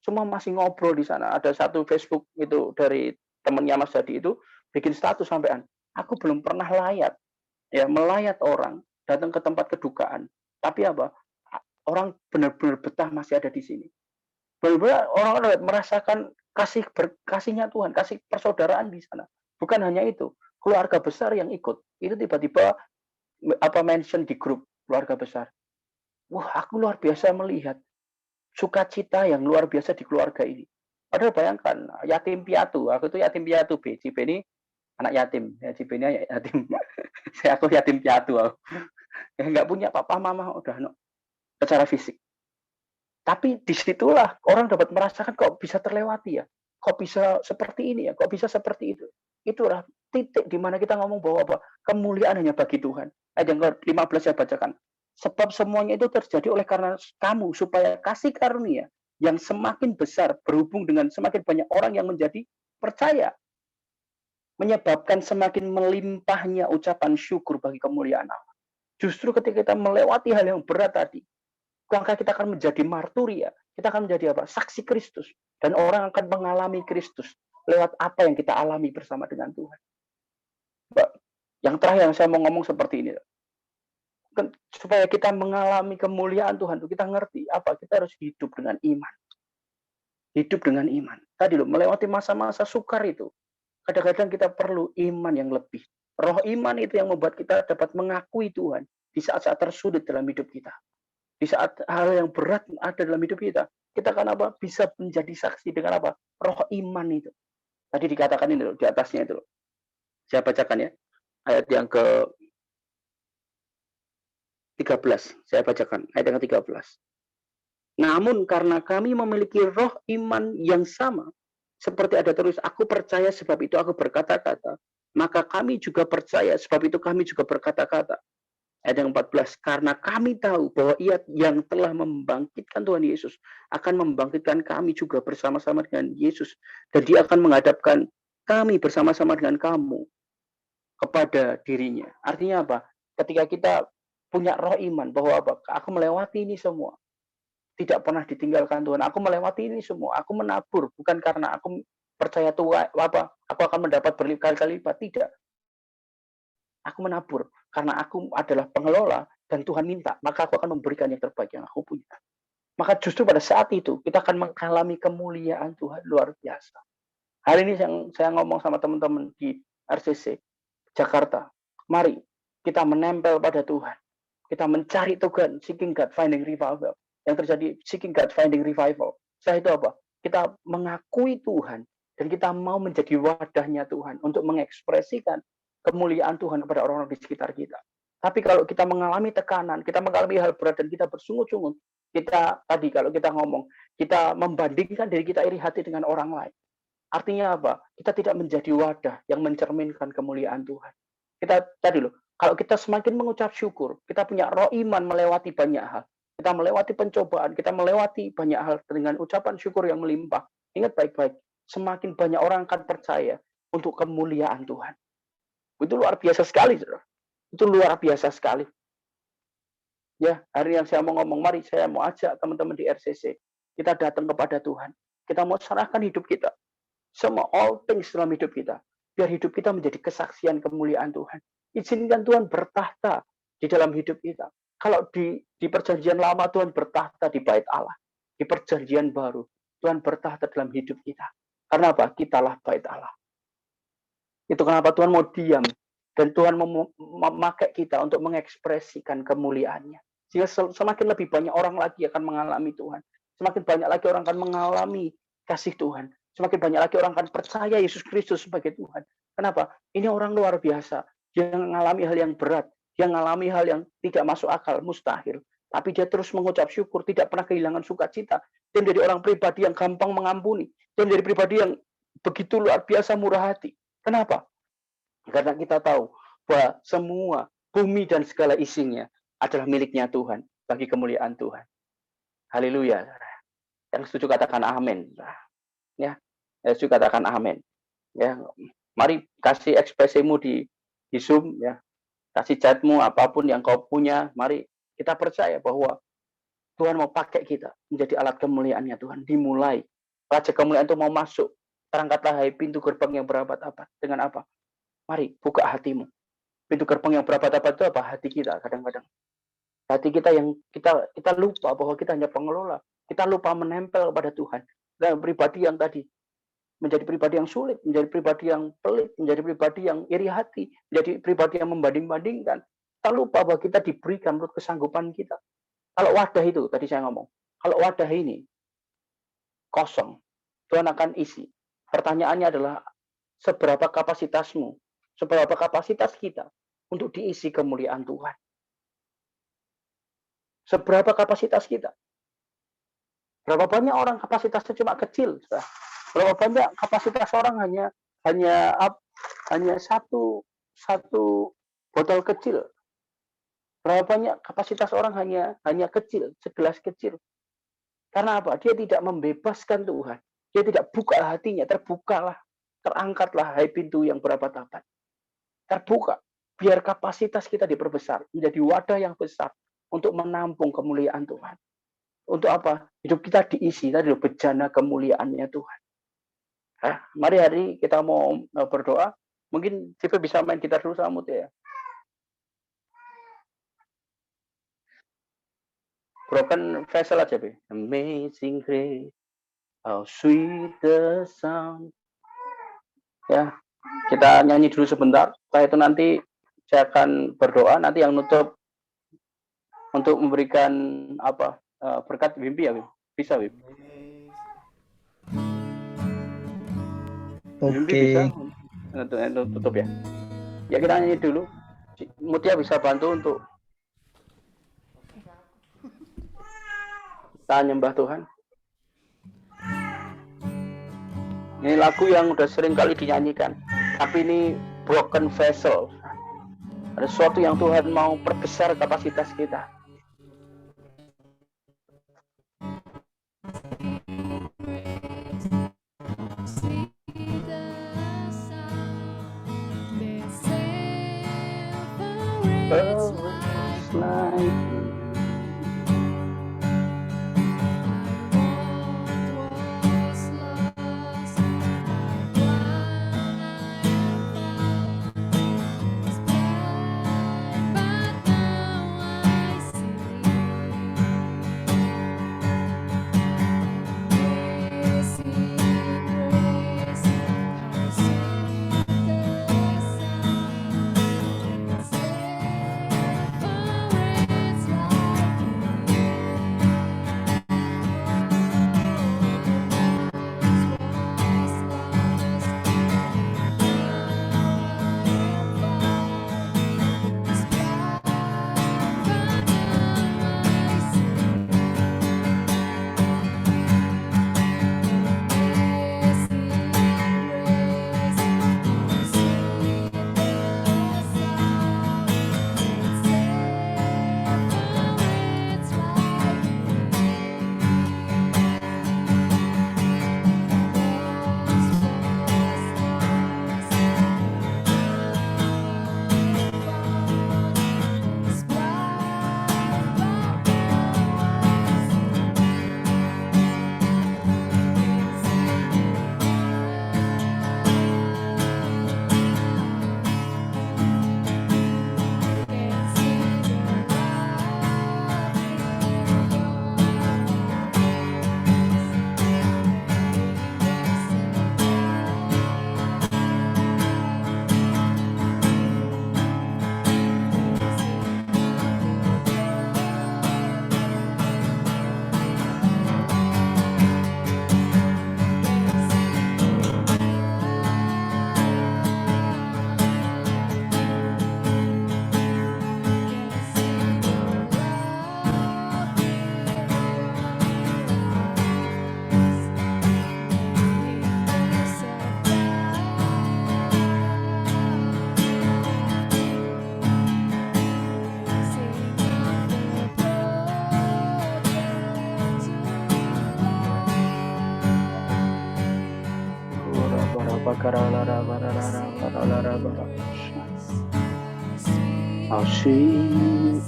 Semua masih ngobrol di sana. Ada satu Facebook itu dari temannya Mas Jadi itu bikin status sampean. Aku belum pernah melayat orang datang ke tempat kedukaan. Tapi apa? Orang benar-benar betah masih ada di sini. Benar-benar orang merasakan kasihnya Tuhan, kasih persaudaraan di sana. Bukan hanya itu, keluarga besar yang ikut. Itu tiba-tiba mention di grup keluarga besar. Wah, aku luar biasa melihat sukacita yang luar biasa di keluarga ini. Padahal bayangkan, yatim piatu. Aku itu yatim piatu, JP ini anak yatim. Ya, JP ini yatim. Aku yatim piatu. Ya, nggak punya papa mama, udah secara fisik. Tapi disitulah orang dapat merasakan kok bisa terlewati ya. Kok bisa seperti ini ya, kok bisa seperti itu. Itulah titik di mana kita ngomong bahwa kemuliaan hanya bagi Tuhan. Ayat yang ke-15 saya bacakan. Sebab semuanya itu terjadi oleh karena kamu, supaya kasih karunia yang semakin besar berhubung dengan semakin banyak orang yang menjadi percaya. Menyebabkan semakin melimpahnya ucapan syukur bagi kemuliaan Allah. Justru ketika kita melewati hal yang berat tadi, maka kita akan menjadi marturia. Kita akan menjadi saksi Kristus. Dan orang akan mengalami Kristus lewat apa yang kita alami bersama dengan Tuhan. Yang terakhir yang saya mau ngomong seperti ini. Supaya kita mengalami kemuliaan Tuhan, kita ngerti kita harus hidup dengan iman. hidup dengan iman. Tadi loh, melewati masa-masa sukar itu. Kadang-kadang kita perlu iman yang lebih. Roh iman itu yang membuat kita dapat mengakui Tuhan di saat-saat tersulit dalam hidup kita. Di saat hal yang berat ada dalam hidup kita. Kita kan apa? Bisa menjadi saksi dengan apa? Roh iman itu. Tadi dikatakan ini loh, di atasnya itu loh. Saya bacakan ya. Ayat yang ke 13. Saya bacakan ayat yang ke-13. Namun karena kami memiliki roh iman yang sama, seperti ada terus, aku percaya sebab itu aku berkata-kata, maka kami juga percaya sebab itu kami juga berkata-kata. Ayat yang 14, karena kami tahu bahwa Ia yang telah membangkitkan Tuhan Yesus akan membangkitkan kami juga bersama-sama dengan Yesus, dan Dia akan menghadapkan kami bersama-sama dengan kamu kepada dirinya. Artinya apa? Ketika kita punya roh iman bahwa apa? Aku melewati ini semua, tidak pernah ditinggalkan Tuhan. Aku melewati ini semua. Aku menabur bukan karena aku percaya Tuhan aku akan mendapat berkali-kali lipat. Tidak. Aku menabur karena aku adalah pengelola dan Tuhan minta, maka aku akan memberikan yang terbaik yang aku punya. Maka justru pada saat itu kita akan mengalami kemuliaan Tuhan luar biasa. Hari ini saya ngomong sama teman-teman di RCC Jakarta. Mari kita menempel pada Tuhan. Kita mencari Tuhan, seeking God, finding revival. Yang terjadi seeking God, finding revival. Saya itu apa? Kita mengakui Tuhan dan kita mau menjadi wadahnya Tuhan untuk mengekspresikan kemuliaan Tuhan kepada orang-orang di sekitar kita. Tapi kalau kita mengalami tekanan, kita mengalami hal berat dan kita bersungut-sungut, kita tadi kalau kita ngomong, kita membandingkan diri kita iri hati dengan orang lain. Artinya apa? Kita tidak menjadi wadah yang mencerminkan kemuliaan Tuhan. Kita tadi loh, kalau kita semakin mengucap syukur, kita punya roh iman melewati banyak hal. Kita melewati pencobaan, kita melewati banyak hal dengan ucapan syukur yang melimpah. Ingat baik-baik, semakin banyak orang akan percaya untuk kemuliaan Tuhan. Itu luar biasa sekali, saudara. Itu luar biasa sekali. Ya, hari yang saya mau ngomong, mari saya mau ajak teman-teman di RCC. Kita datang kepada Tuhan. Kita mau serahkan hidup kita. Semua all things dalam hidup kita. Biar hidup kita menjadi kesaksian kemuliaan Tuhan. Izinkan Tuhan bertahta di dalam hidup kita. Kalau di perjanjian lama Tuhan bertahta di bait Allah. Di perjanjian baru Tuhan bertahta dalam hidup kita. Karena apa? Kitalah bait Allah. Itu kenapa Tuhan mau diam. Dan Tuhan memakai kita untuk mengekspresikan kemuliaannya. Sehingga semakin lebih banyak orang lagi akan mengalami Tuhan. Semakin banyak lagi orang akan mengalami kasih Tuhan. Semakin banyak lagi orang akan percaya Yesus Kristus sebagai Tuhan. Kenapa? Ini orang luar biasa. Dia mengalami hal yang berat. Dia mengalami hal yang tidak masuk akal, mustahil. Tapi dia terus mengucap syukur, tidak pernah kehilangan sukacita. Dia menjadi orang pribadi yang gampang mengampuni. Dia menjadi pribadi yang begitu luar biasa murah hati. Kenapa? Karena kita tahu bahwa semua bumi dan segala isinya adalah miliknya Tuhan bagi kemuliaan Tuhan. Haleluya. Yang setuju katakan amin. Ya, yang setuju katakan amin. Ya, mari kasih ekspresimu di Zoom ya. Kasih chatmu apapun yang kau punya, mari kita percaya bahwa Tuhan mau pakai kita menjadi alat kemuliaannya Tuhan. Dimulai. Raja kemuliaan itu mau masuk. Terangkatlah hai pintu gerbang yang berabad-abad. Dengan apa? Mari buka hatimu. Pintu gerbang yang berabad-abad itu apa? Hati kita kadang-kadang. Hati kita yang kita lupa bahwa kita hanya pengelola. Kita lupa menempel kepada Tuhan. Dan pribadi yang tadi menjadi pribadi yang sulit, menjadi pribadi yang pelit, menjadi pribadi yang iri hati, menjadi pribadi yang membanding-bandingkan. Kita lupa bahwa kita diberikan menurut kesanggupan kita. Kalau wadah itu, tadi saya ngomong, kalau wadah ini kosong, Tuhan akan isi. Pertanyaannya adalah, seberapa kapasitasmu, seberapa kapasitas kita untuk diisi kemuliaan Tuhan? Seberapa kapasitas kita? Berapa banyak orang kapasitasnya cuma kecil? Berapa banyak kapasitas orang hanya satu botol kecil? Berapa banyak kapasitas orang hanya kecil, segelas kecil? Karena apa? Dia tidak membebaskan Tuhan. Dia tidak buka hatinya, terbukalah, terangkatlah hai pintu yang berabad-abad. Terbuka, biar kapasitas kita diperbesar, menjadi wadah yang besar untuk menampung kemuliaan Tuhan. Untuk apa? Hidup kita diisi tadi loh, bejana kemuliaannya Tuhan. Mari hari kita mau berdoa. Mungkin Cipe bisa main gitar dulu sama Mute ya. Broken vessel aja, Be. Amazing Grace, How sweet the sound. Ya, kita nyanyi dulu sebentar. Setelah itu nanti saya akan berdoa. Nanti yang nutup untuk memberikan berkat Wimpi ya, Wim? Bisa, Wim? Wimpi bisa untuk tutup ya. Ya kita nyanyi dulu. Mutia bisa bantu untuk kita nyembah Tuhan. Ini lagu yang udah sering kali dinyanyikan, tapi ini broken vessel. Ada sesuatu yang Tuhan mau perbesar kapasitas kita.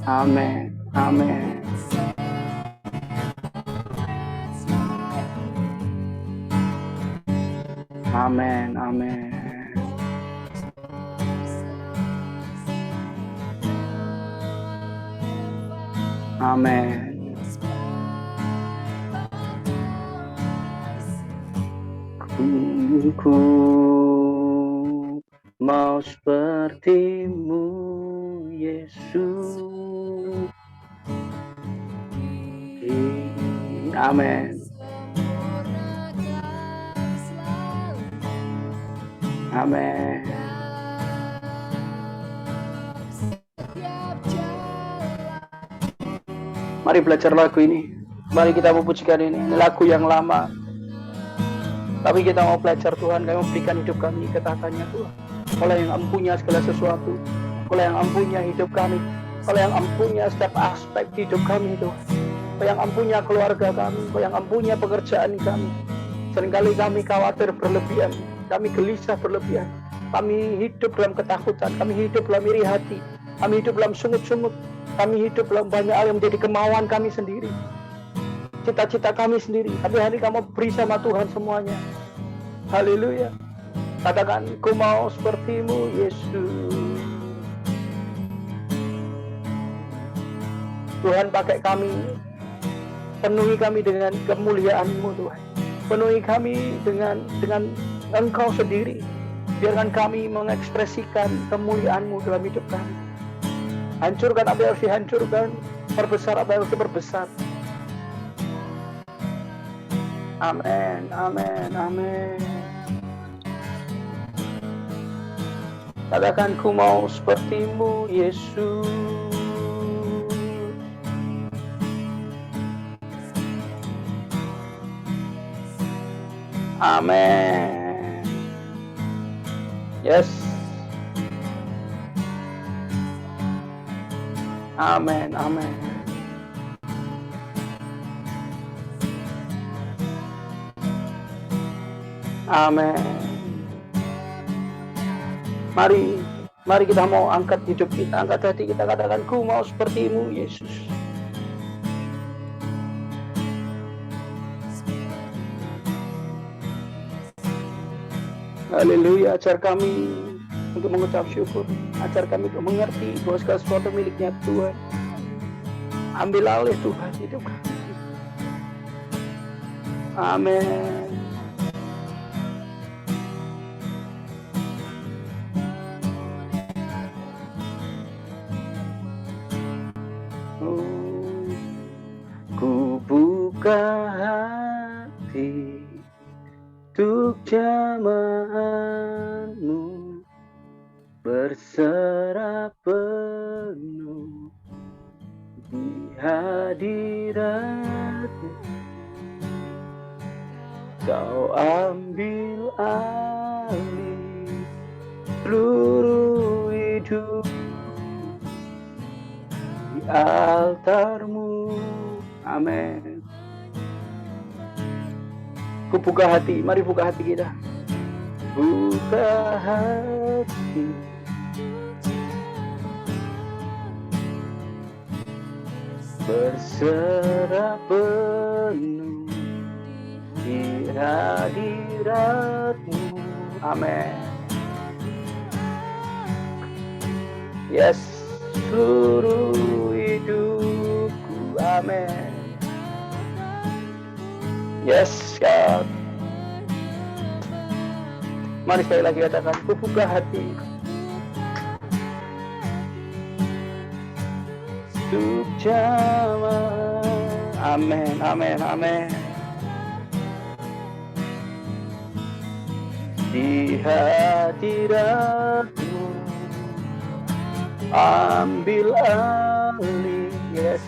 Amin, amin. Amin, amin. Amin. Ku mau seperti-Mu, Yesus. Amin. Amin. Mari belajar lagu ini. Mari kita memujikan ini. Ini lagu yang lama. Tapi kita mau belajar Tuhan. Kami memberikan hidup kami ke tahtanya Tuhan. Oleh yang ampunya segala sesuatu. Oleh yang ampunya hidup kami. Oleh yang ampunya setiap aspek hidup kami Tuhan. Oleh yang ampunya keluarga kami. Oleh yang ampunya pekerjaan kami. Seringkali kami khawatir berlebihan. Kami gelisah berlebihan. Kami hidup dalam ketakutan. Kami hidup dalam iri hati. Kami hidup dalam sungut-sungut. Kami hidup dalam banyak hal yang menjadi kemauan kami sendiri. Cita-cita kami sendiri. Tapi hari kamu beri sama Tuhan semuanya. Haleluya. Katakan, ku mau seperti-Mu, Yesus. Tuhan pakai kami. Penuhi kami dengan kemuliaan-Mu, Tuhan. Penuhi kami dengan Engkau sendiri. Biarkan kami mengekspresikan kemuliaan-Mu dalam hidup kami. Hancurkan apa yang harus dihancurkan, perbesar apa yang harus diperbesar. Amin, amin, amin. Katakan, ku mau seperti-Mu, Yesus. Amin. Yes. Amin, amin. Amin. Mari kita mau angkat hidup kita, angkat hati kita, katakan, ku mau seperti-Mu, Yesus. Haleluya, ajar kami untuk mengucap syukur, ajar kami untuk mengerti bahwa segala sesuatu miliknya Tuhan. Ambil alih Tuhan hidup kami. Amin. Ku buka hati untuk jamaah-Mu, berserah penuh di hadirat-Mu. Kau ambil alih seluruh hidup di altar-Mu. Amin. Ku buka hati, mari buka hati kita. Buka hati, berserah penuh di hadirat-Mu. Amin. Yes, seluruh hidupku. Amin. Yes, God. Mari sekali lagi katakan, ku buka hati untuk jamaah. Amin, amin, amin. Di hadirat-Mu, ambil alih. Yes.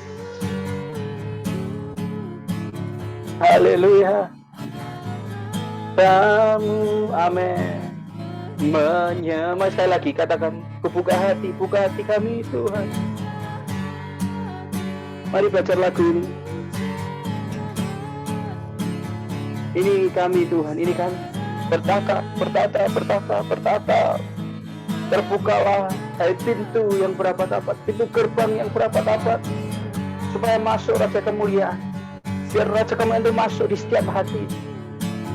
Haleluya. Kamu, amin. Menyemai, sekali lagi katakan, ku buka hati kami Tuhan. Mari belajar lagu ini. Ini kami Tuhan, ini kami. Bertata. Terbukalah pintu yang berapat-apat, pintu gerbang yang berapat-apat, supaya masuk Raja Kemuliaan. Biar Raja Kemuliaan itu masuk di setiap hati.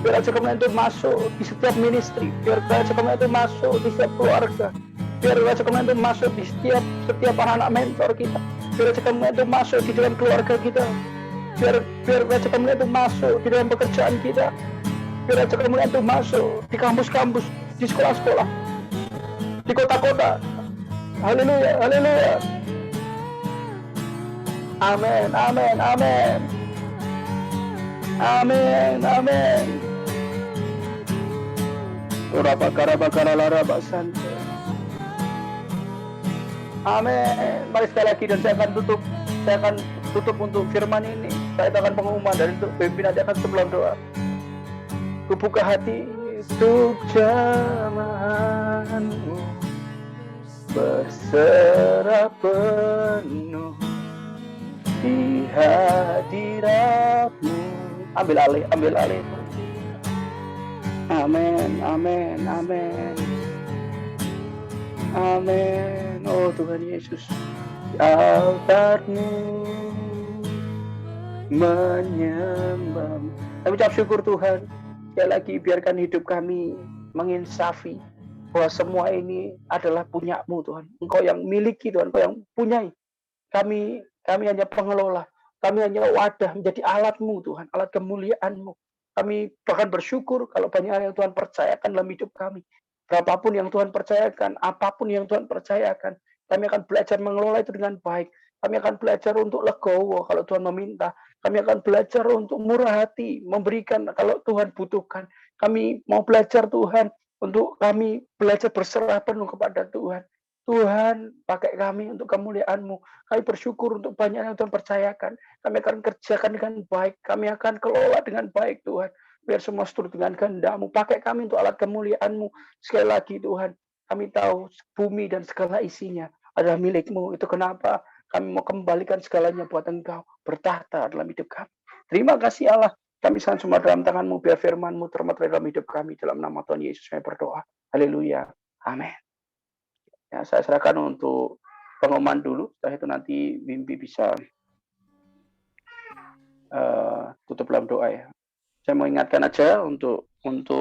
Biar Raja Kemuliaan itu masuk di setiap ministry. Biar Raja Kemuliaan itu masuk di setiap keluarga. Biar Raja Kemuliaan itu masuk di setiap anak-anak mentor kita. Biar Raja Kemuliaan itu masuk di dalam keluarga kita. Biar Raja Kemuliaan itu masuk di dalam pekerjaan kita. Biar Raja Kemuliaan itu masuk di kampus-kampus, di sekolah-sekolah, di kota-kota. Haleluya, haleluya. Amin, amin, amin. Amin, amin. Bakara laraba santai. Amin. Mari sekali lagi, dan saya akan tutup untuk firman ini. Saya akan pengumuman dan untuk pimpin nanti akan sebelum doa. Ku buka hati untuk jamaah-Mu, berserah penuh di hadirat-Mu. Ambil alih. Amin, amin, amin. Amin. Oh Tuhan Yesus, di altar-Mu menyembah. Kami ucap syukur Tuhan. Sekali lagi biarkan hidup kami menginsafi bahwa semua ini adalah punya-Mu Tuhan. Engkau yang miliki Tuhan, Engkau yang punyai. Kami hanya pengelola. Kami hanya wadah menjadi alat-Mu Tuhan, alat kemuliaan-Mu. Kami bahkan bersyukur kalau banyak hal yang Tuhan percayakan dalam hidup kami. Berapapun yang Tuhan percayakan, apapun yang Tuhan percayakan, kami akan belajar mengelola itu dengan baik. Kami akan belajar untuk legowo kalau Tuhan meminta. Kami akan belajar untuk murah hati, memberikan kalau Tuhan butuhkan. Kami mau belajar Tuhan untuk kami belajar berserah penuh kepada Tuhan. Tuhan, pakai kami untuk kemuliaan-Mu. Kami bersyukur untuk banyak yang Tuhan percayakan. Kami akan kerjakan dengan baik. Kami akan kelola dengan baik, Tuhan. Biar semua seturut dengan kehendak-Mu. Pakai kami untuk alat kemuliaan-Mu. Sekali lagi, Tuhan, kami tahu bumi dan segala isinya adalah milik-Mu. Itu kenapa kami mau kembalikan segalanya buat Engkau. Bertahta dalam hidup kami. Terima kasih Allah. Kami serahkan semua dalam tangan-Mu. Biar firman-Mu termaterai dalam hidup kami. Dalam nama Tuhan Yesus kami berdoa. Haleluya. Amin. Ya, saya serahkan untuk pengumuman dulu. Setelah itu nanti Wimpi bisa tutup dalam doa ya. Saya mau ingatkan aja untuk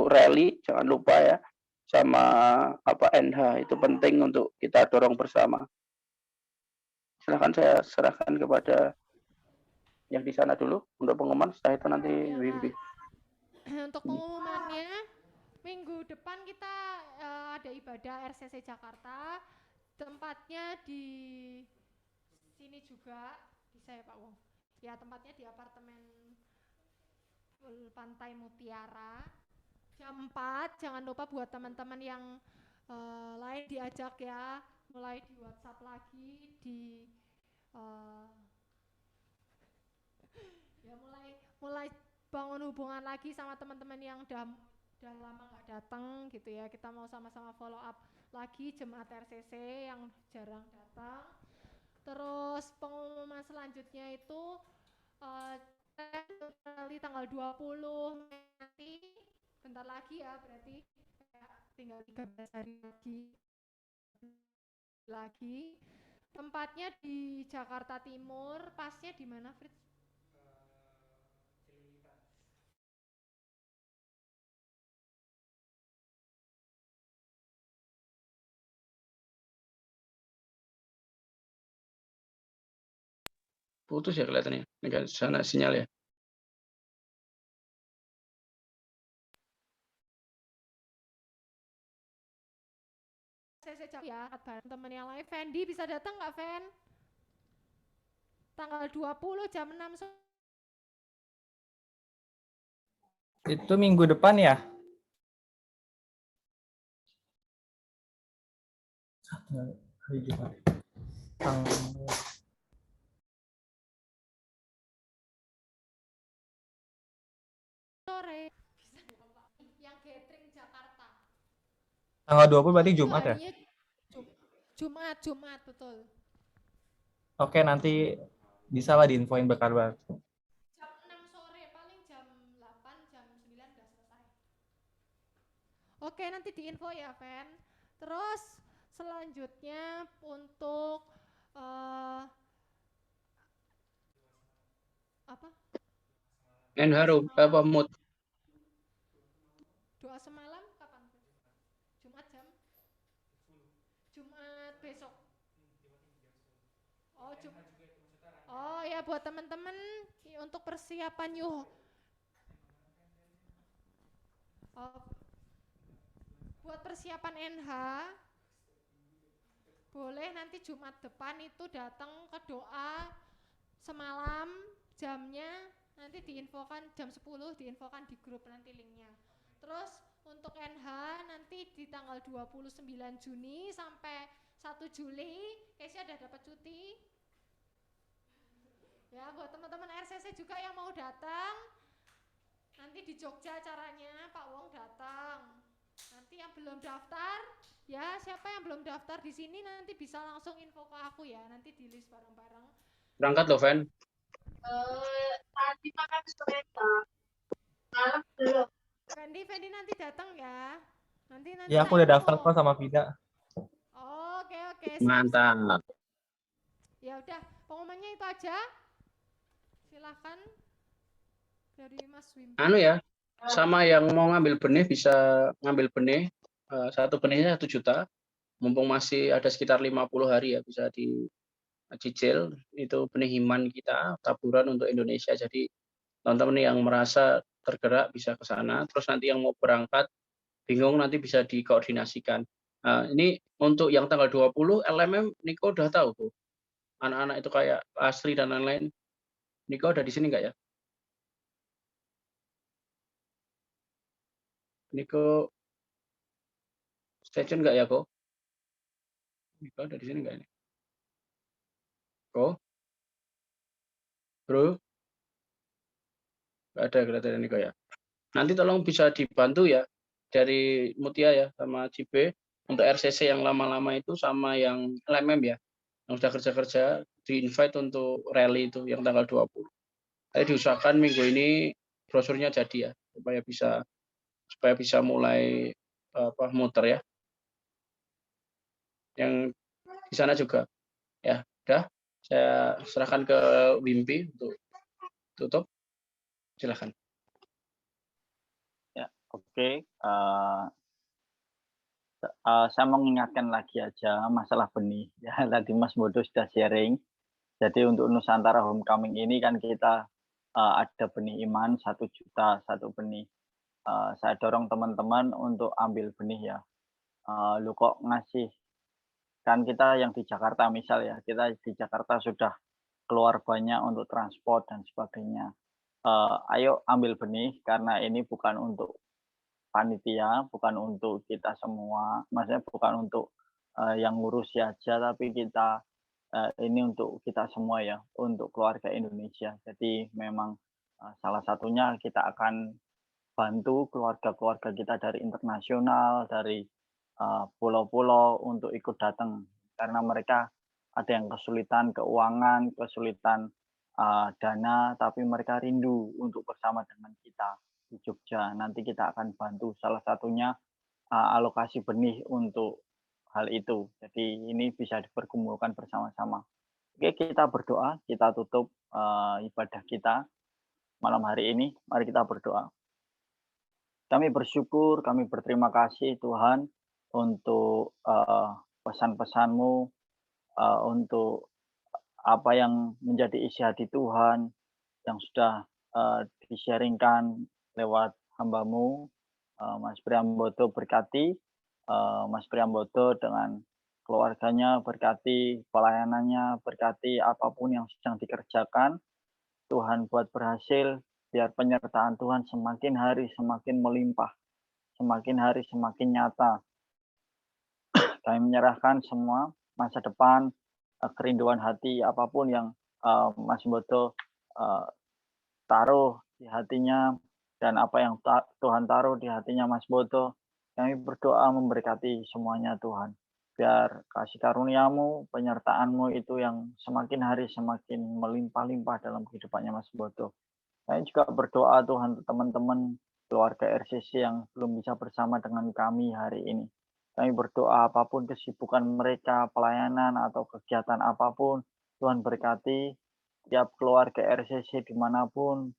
rally, jangan lupa ya, sama NH itu penting untuk kita dorong bersama. Silahkan saya serahkan kepada yang di sana dulu untuk pengumuman. Setelah itu nanti Wimpi. Untuk pengumumannya, minggu depan kita ada ibadah RCC Jakarta, tempatnya di sini juga, bisa ya Pak Wong? Ya, tempatnya di apartemen Pantai Mutiara, jam 4, jangan lupa buat teman-teman yang lain diajak ya, mulai di WhatsApp lagi, ya mulai bangun hubungan lagi sama teman-teman yang udah lama nggak datang gitu ya. Kita mau sama-sama follow up lagi jemaat RCC yang jarang datang. Terus pengumuman selanjutnya itu tanggal 20 nanti, bentar lagi ya, berarti tinggal 13 hari lagi. Tempatnya di Jakarta Timur, pasnya di mana Fritz? Putus ya kelihatannya. Enggak sana sinyal ya. Saya cek ya, bareng temen yang lain. Fendi bisa datang nggak, Fen? Tanggal 20 jam 6 sore. Itu minggu depan ya? Hari Jumat. Sore. Yang gathering Jakarta. Tanggal 20 berarti Jumat ya? Jumat, betul. Oke, nanti bisa lah diinfoin berkabar. Jam 6 sore, paling jam 8, jam 9 udah selesai. Oke, nanti diinfo ya, Fen. Terus selanjutnya untuk apa? Mood. Doa semalam kapan? Jumat besok. Oh ya, buat teman-teman untuk persiapan buat persiapan NH, boleh nanti Jumat depan itu datang ke doa semalam, jamnya nanti diinfokan jam 10, diinfokan di grup nanti linknya. Terus untuk NH nanti di tanggal 29 Juni sampai 1 Juli, Kesia udah dapat cuti. Ya, buat teman-teman RCC juga yang mau datang, nanti di Jogja acaranya, Pak Wong datang. Nanti yang belum daftar, ya siapa yang belum daftar di sini nanti bisa langsung info ke aku ya, nanti di list bareng-bareng. Berangkat loh, Fen. Tadi makan sore malam belum. Fendi nanti datang ya. Nanti. Ya, aku udah daftar kok sama Vida. Oke. Mantap. Ya udah, pengumumannya itu aja. Silahkan dari Mas Wimpi. Ya, sama yang mau ngambil benih bisa ngambil benih. Satu benihnya 1 juta. Mumpung masih ada sekitar 50 hari ya, bisa dicicil. Itu benih iman kita, taburan untuk Indonesia. Jadi teman-teman yang merasa tergerak bisa ke sana, terus nanti yang mau berangkat bingung nanti bisa dikoordinasikan. Ini untuk yang tanggal 20 LMM Niko udah tahu tuh. Anak-anak itu kayak Asri dan lain-lain. Niko ada di sini nggak ya? Niko stay tune nggak ya, Ko? Niko ada di sini nggak ini? Ko? Bro? Nggak ada kelihatan Niko ya. Nanti tolong bisa dibantu ya dari Mutia ya sama Cibe untuk RCC yang lama-lama itu sama yang LMM ya. Yang sudah kerja-kerja di-invite untuk rally itu yang tanggal 20. Saya diusahakan minggu ini brosurnya jadi ya supaya bisa mulai muter ya. Yang di sana juga ya. Udah saya serahkan ke Wimpi untuk tutup. Silakan. Ya, oke. Saya mau mengingatkan lagi aja masalah benih. Ya, tadi Mas Bodo sudah sharing. Jadi untuk Nusantara Homecoming ini kan kita ada benih iman 1 juta 1 benih. Saya dorong teman-teman untuk ambil benih ya. Lu kok ngasih, kan kita yang di Jakarta misal ya, kita di Jakarta sudah keluar banyak untuk transport dan sebagainya. Ayo ambil benih karena ini bukan untuk panitia, bukan untuk kita semua, maksudnya bukan untuk yang ngurusi aja, tapi kita ini untuk kita semua ya, untuk keluarga Indonesia. Jadi memang salah satunya kita akan bantu keluarga-keluarga kita dari internasional, dari pulau-pulau untuk ikut datang karena mereka ada yang kesulitan keuangan, kesulitan dana, tapi mereka rindu untuk bersama dengan kita di Jogja. Nanti kita akan bantu salah satunya alokasi benih untuk hal itu. Jadi ini bisa dipergumulkan bersama-sama. Oke, kita berdoa, kita tutup ibadah kita malam hari ini. Mari kita berdoa. Kami bersyukur, kami berterima kasih Tuhan untuk pesan-pesan-Mu, untuk apa yang menjadi isi hati Tuhan yang sudah di-sharingkan lewat hamba-Mu, Mas Priambodo berkati, Mas Priambodo dengan keluarganya, berkati pelayanannya, berkati apapun yang sedang dikerjakan. Tuhan buat berhasil, biar penyertaan Tuhan semakin hari semakin melimpah, semakin hari semakin nyata. Kami menyerahkan semua masa depan, kerinduan hati, apapun yang Mas Bodo taruh di hatinya, dan apa yang Tuhan taruh di hatinya Mas Bodo, kami berdoa memberkati semuanya Tuhan. Biar kasih karunia-Mu, penyertaan-Mu itu yang semakin hari semakin melimpah-limpah dalam kehidupannya Mas Bodo. Kami juga berdoa Tuhan untuk teman-teman keluarga RCC yang belum bisa bersama dengan kami hari ini. Kami berdoa apapun kesibukan mereka, pelayanan atau kegiatan apapun, Tuhan berkati tiap keluarga RCC dimanapun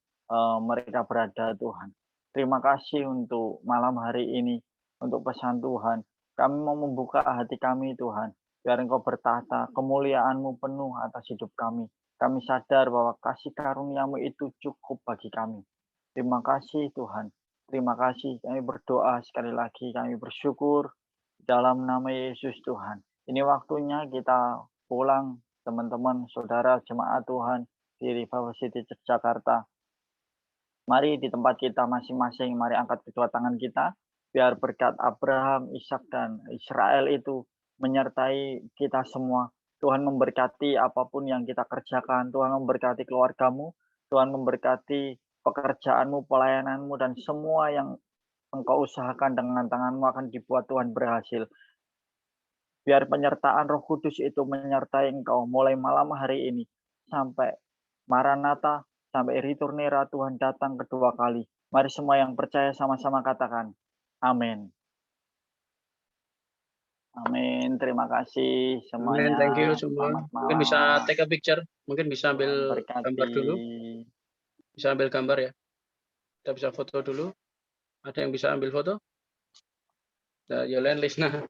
mereka berada Tuhan. Terima kasih untuk malam hari ini, untuk pesan Tuhan. Kami mau membuka hati kami Tuhan, biar Engkau bertahta, kemuliaan-Mu penuh atas hidup kami. Kami sadar bahwa kasih karunia-Mu itu cukup bagi kami. Terima kasih Tuhan. Terima kasih. Kami berdoa sekali lagi, kami bersyukur dalam nama Yesus Tuhan. Ini waktunya kita pulang, teman-teman, saudara, jemaat Tuhan di Revival City Church Jakarta. Mari di tempat kita masing-masing, mari angkat kedua tangan kita, biar berkat Abraham, Ishak, dan Israel itu menyertai kita semua. Tuhan memberkati apapun yang kita kerjakan, Tuhan memberkati keluargamu, Tuhan memberkati pekerjaanmu, pelayananmu, dan semua yang Engkau usahakan dengan tanganmu akan dibuat Tuhan berhasil. Biar penyertaan Roh Kudus itu menyertai engkau mulai malam hari ini sampai Maranatha, sampai Returnera Tuhan datang kedua kali. Mari semua yang percaya sama-sama katakan, amin. Amin. Terima kasih semuanya. Amin, thank you semua. Mungkin bisa take a picture, mungkin bisa ambil gambar dulu. Bisa ambil gambar ya. Kita bisa foto dulu. Ada yang bisa ambil foto? Nah, Yolen Lisna.